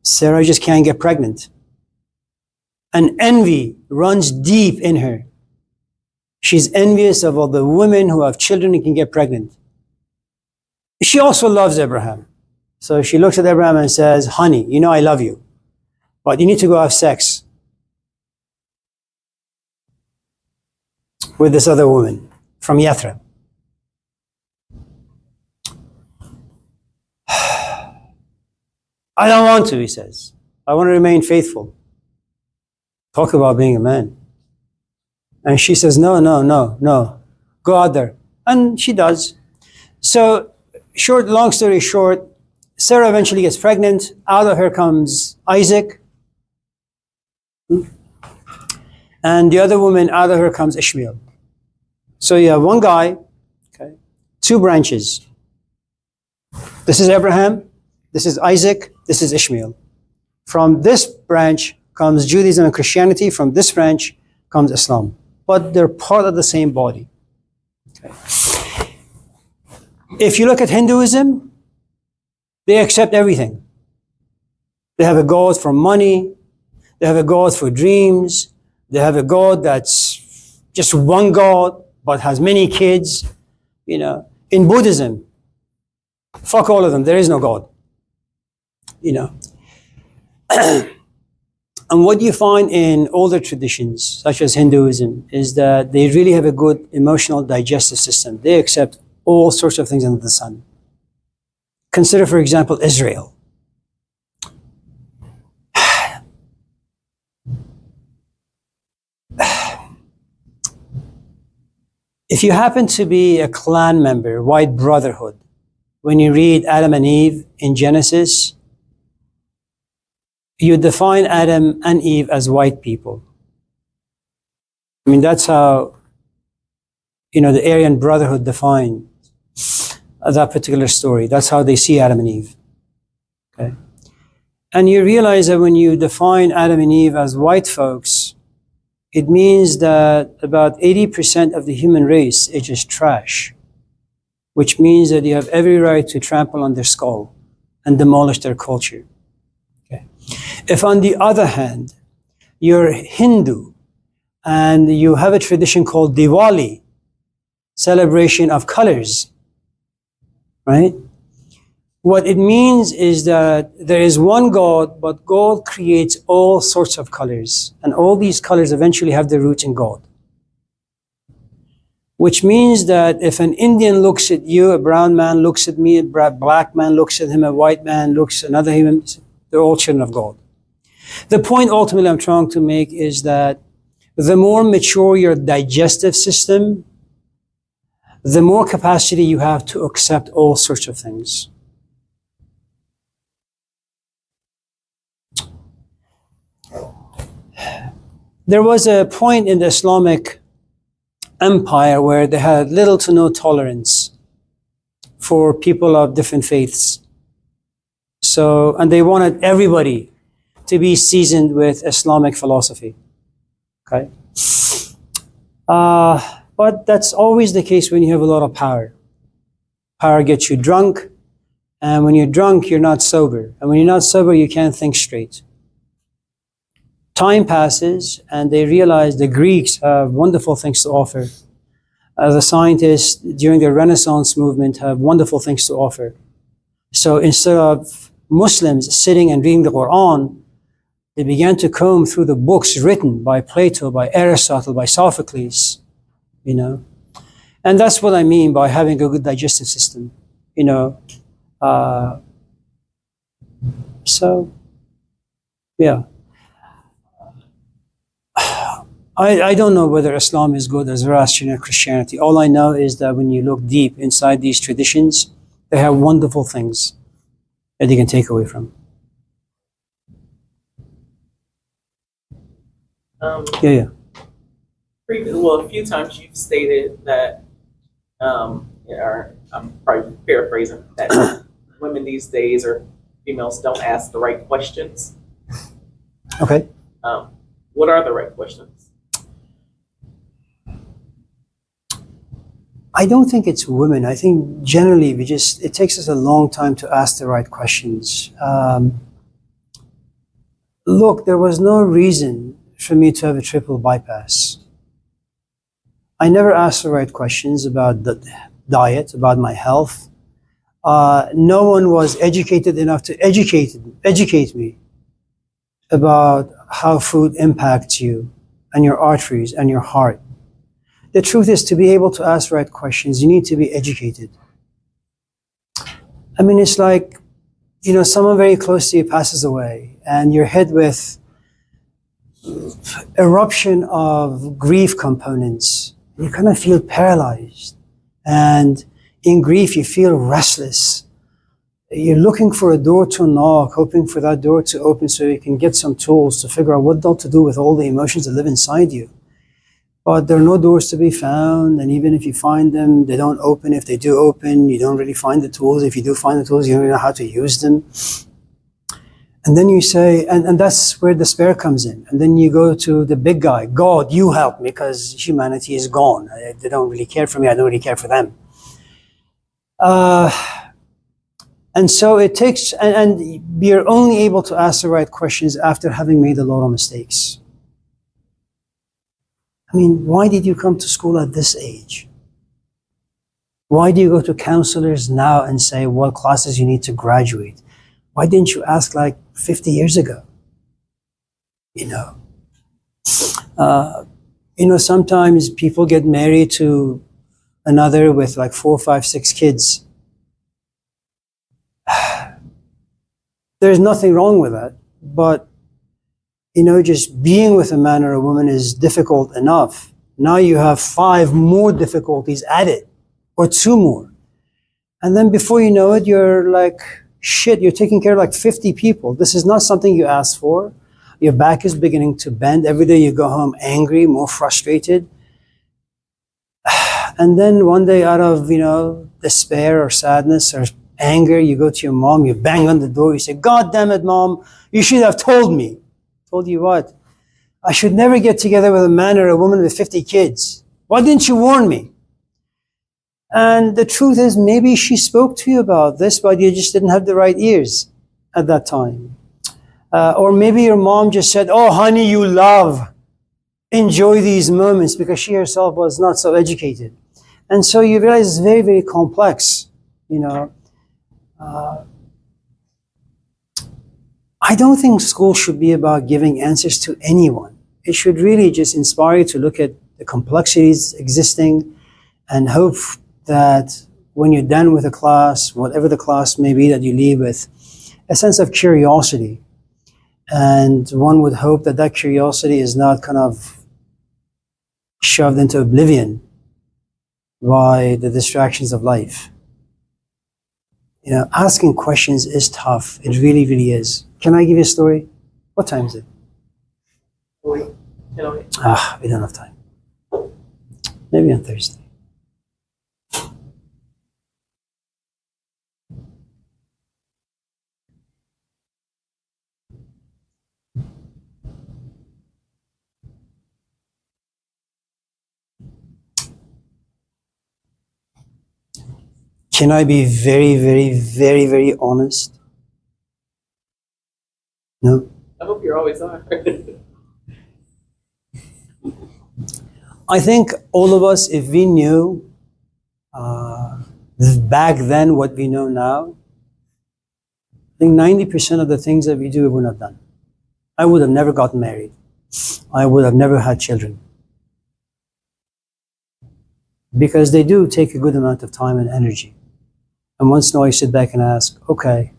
Sarah just can't get pregnant. And envy runs deep in her. She's envious of all the women who have children and can get pregnant. She also loves Abraham. So she looks at Abraham and says, honey, you know I love you, but you need to go have sex with this other woman from Yathrib. I don't want to, he says. I want to remain faithful. Talk about being a man. And she says, no. Go out there. And she does. So, long story short, Sarah eventually gets pregnant. Out of her comes Isaac. And the other woman, out of her comes Ishmael. So you have one guy, okay, two branches. This is Abraham, this is Isaac, this is Ishmael. From this branch comes Judaism and Christianity. From this branch comes Islam. But they're part of the same body. Okay. If you look at Hinduism, they accept everything. They have a god for money. They have a god for dreams. They have a god that's just one god, but has many kids. You know, in Buddhism, fuck all of them. There is no God. You know. And what you find in older traditions, such as Hinduism, is that they really have a good emotional digestive system. They accept all sorts of things under the sun. Consider, for example, Israel. If you happen to be a clan member, white brotherhood, when you read Adam and Eve in Genesis, you define Adam and Eve as white people. I mean, that's how, the Aryan Brotherhood defined that particular story. That's how they see Adam and Eve. Okay? And you realize that when you define Adam and Eve as white folks, it means that about 80% of the human race is just trash, which means that you have every right to trample on their skull and demolish their culture. Okay. If on the other hand, you're Hindu and you have a tradition called Diwali, celebration of colors, right? What it means is that there is one God, but God creates all sorts of colors, and all these colors eventually have their roots in God. Which means that if an Indian looks at you, a brown man looks at me, a black man looks at him, a white man looks at another human, they're all children of God. The point ultimately I'm trying to make is that the more mature your digestive system, the more capacity you have to accept all sorts of things. There was a point in the Islamic empire where they had little to no tolerance for people of different faiths. And they wanted everybody to be seasoned with Islamic philosophy. Okay? But that's always the case when you have a lot of power. Power gets you drunk, and when you're drunk, you're not sober. And when you're not sober, you can't think straight. Time passes, and they realize the Greeks have wonderful things to offer. The scientists during the Renaissance movement have wonderful things to offer. So instead of Muslims sitting and reading the Quran, they began to comb through the books written by Plato, by Aristotle, by Sophocles, And that's what I mean by having a good digestive system, Yeah. I don't know whether Islam is good as Zoroastrian or Christianity. All I know is that when you look deep inside these traditions, they have wonderful things that you can take away from. Yeah. A few times you've stated that, or I'm probably paraphrasing, that women these days or females don't ask the right questions. Okay. What are the right questions? I don't think it's women. I think generally it takes us a long time to ask the right questions. Look, there was no reason for me to have a triple bypass. I never asked the right questions about the diet, about my health. No one was educated enough to educate me about how food impacts you and your arteries and your heart. The truth is, to be able to ask right questions, you need to be educated. I mean, it's like, someone very close to you passes away and you're hit with eruption of grief components. You kind of feel paralyzed. And in grief, you feel restless. You're looking for a door to knock, hoping for that door to open so you can get some tools to figure out what not to do with all the emotions that live inside you. But there are no doors to be found, and even if you find them, they don't open. If they do open, you don't really find the tools. If you do find the tools, you don't really know how to use them. And then you say, and that's where despair comes in. And then you go to the big guy, God, you help me, because humanity is gone. They don't really care for me. I don't really care for them. And so it takes, and you're only able to ask the right questions after having made a lot of mistakes. I mean, why did you come to school at this age? Why do you go to counselors now and say what classes you need to graduate? Why didn't you ask like 50 years ago? you know. Sometimes people get married to another with like 4, 5, 6 kids. There's nothing wrong with that, but just being with a man or a woman is difficult enough. Now you have 5 more difficulties added, or 2 more. And then before you know it, you're like, shit, you're taking care of like 50 people. This is not something you asked for. Your back is beginning to bend. Every day you go home angry, more frustrated. And then one day out of, despair or sadness or anger, you go to your mom, you bang on the door, you say, God damn it, Mom, you should have told me. Told you what? I should never get together with a man or a woman with 50 kids. Why didn't you warn me? And the truth is, maybe she spoke to you about this, but you just didn't have the right ears at that time. Or maybe your mom just said, oh, honey, you love. Enjoy these moments, because she herself was not so educated. And so you realize it's very, very complex, I don't think school should be about giving answers to anyone. It should really just inspire you to look at the complexities existing and hope that when you're done with a class, whatever the class may be, that you leave with a sense of curiosity. And one would hope that that curiosity is not kind of shoved into oblivion by the distractions of life. Asking questions is tough. It really, really is. Can I give you a story? What time is it? We We don't have time. Maybe on Thursday. Can I be very, very, very, very honest? No? I hope you always are. I think all of us, if we knew back then what we know now, I think 90% of the things that we do, we wouldn't have done. I would have never gotten married. I would have never had children. Because they do take a good amount of time and energy. And once in a while you sit back and ask, okay,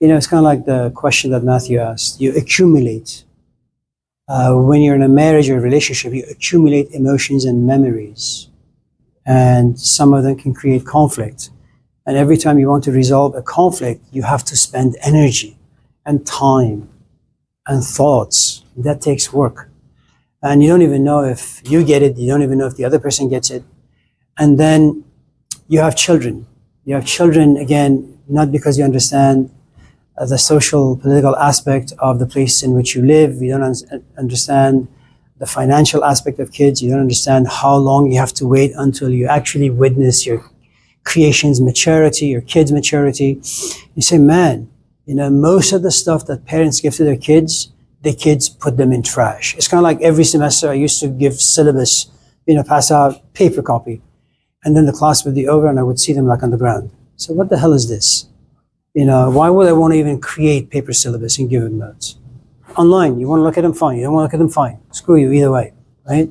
it's kind of like the question that Matthew asked. You accumulate. When you're in a marriage or a relationship, you accumulate emotions and memories. And some of them can create conflict. And every time you want to resolve a conflict, you have to spend energy and time and thoughts. That takes work. And you don't even know if you get it. You don't even know if the other person gets it. And then you have children. You have children, again, not because you understand the social, political aspect of the place in which you live. You don't understand the financial aspect of kids. You don't understand how long you have to wait until you actually witness your creation's maturity, your kids' maturity. You say, man, most of the stuff that parents give to their kids, the kids put them in trash. It's kind of like every semester I used to give syllabus, pass out paper copy. And then the class would be over and I would see them like on the ground. So what the hell is this? Why would I want to even create paper syllabus and give them notes? Online, you want to look at them, fine. You don't want to look at them, fine. Screw you, either way, right?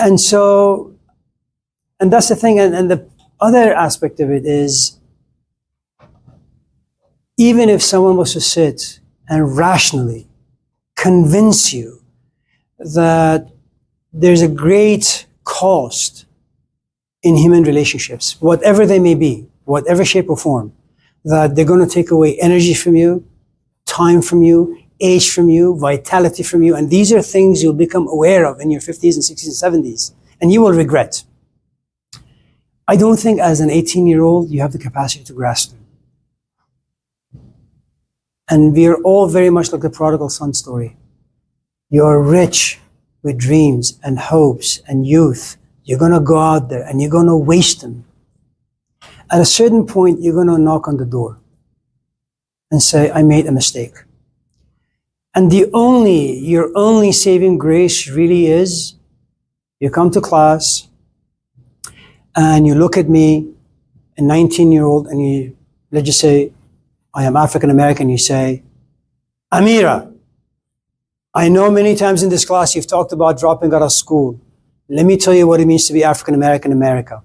And that's the thing. And the other aspect of it is, even if someone was to sit and rationally convince you that there's a great cost in human relationships, whatever they may be, whatever shape or form, that they're going to take away energy from you, time from you, age from you, vitality from you, and these are things you'll become aware of in your 50s and 60s and 70s, and you will regret. I don't think as an 18-year-old you have the capacity to grasp them. And we are all very much like the prodigal son story. You're rich with dreams and hopes and youth. You're going to go out there and you're going to waste them. At a certain point, you're going to knock on the door and say, I made a mistake. And your only saving grace really is, you come to class and you look at me, a 19-year-old, and let's just say, I am African American, you say, Amira, I know many times in this class you've talked about dropping out of school. Let me tell you what it means to be African American in America.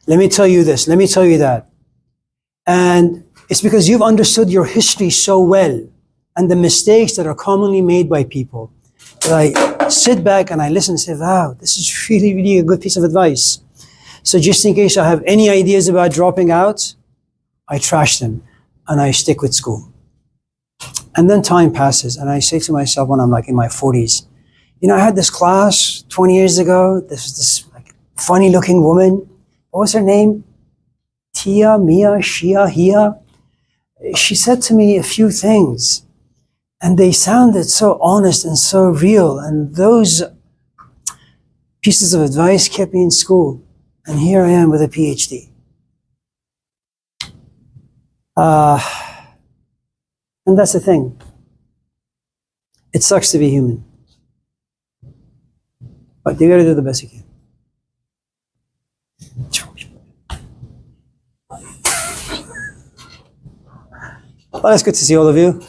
Let me tell you this, let me tell you that. And it's because you've understood your history so well and the mistakes that are commonly made by people. That I sit back and I listen and say, wow, this is really, really a good piece of advice. So just in case I have any ideas about dropping out, I trash them and I stick with school. And then time passes and I say to myself when I'm like in my 40s, you know, I had this class 20 years ago. This like funny looking woman. What was her name? Tia, Mia, Shia, Hia. She said to me a few things and they sounded so honest and so real. And those pieces of advice kept me in school. And here I am with a PhD. And that's the thing. It sucks to be human. But you gotta do the best you can. Well, it's good to see all of you.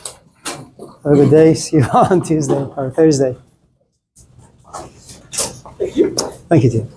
Have a good day. See you on Tuesday or Thursday. Thank you. Thank you, Tim.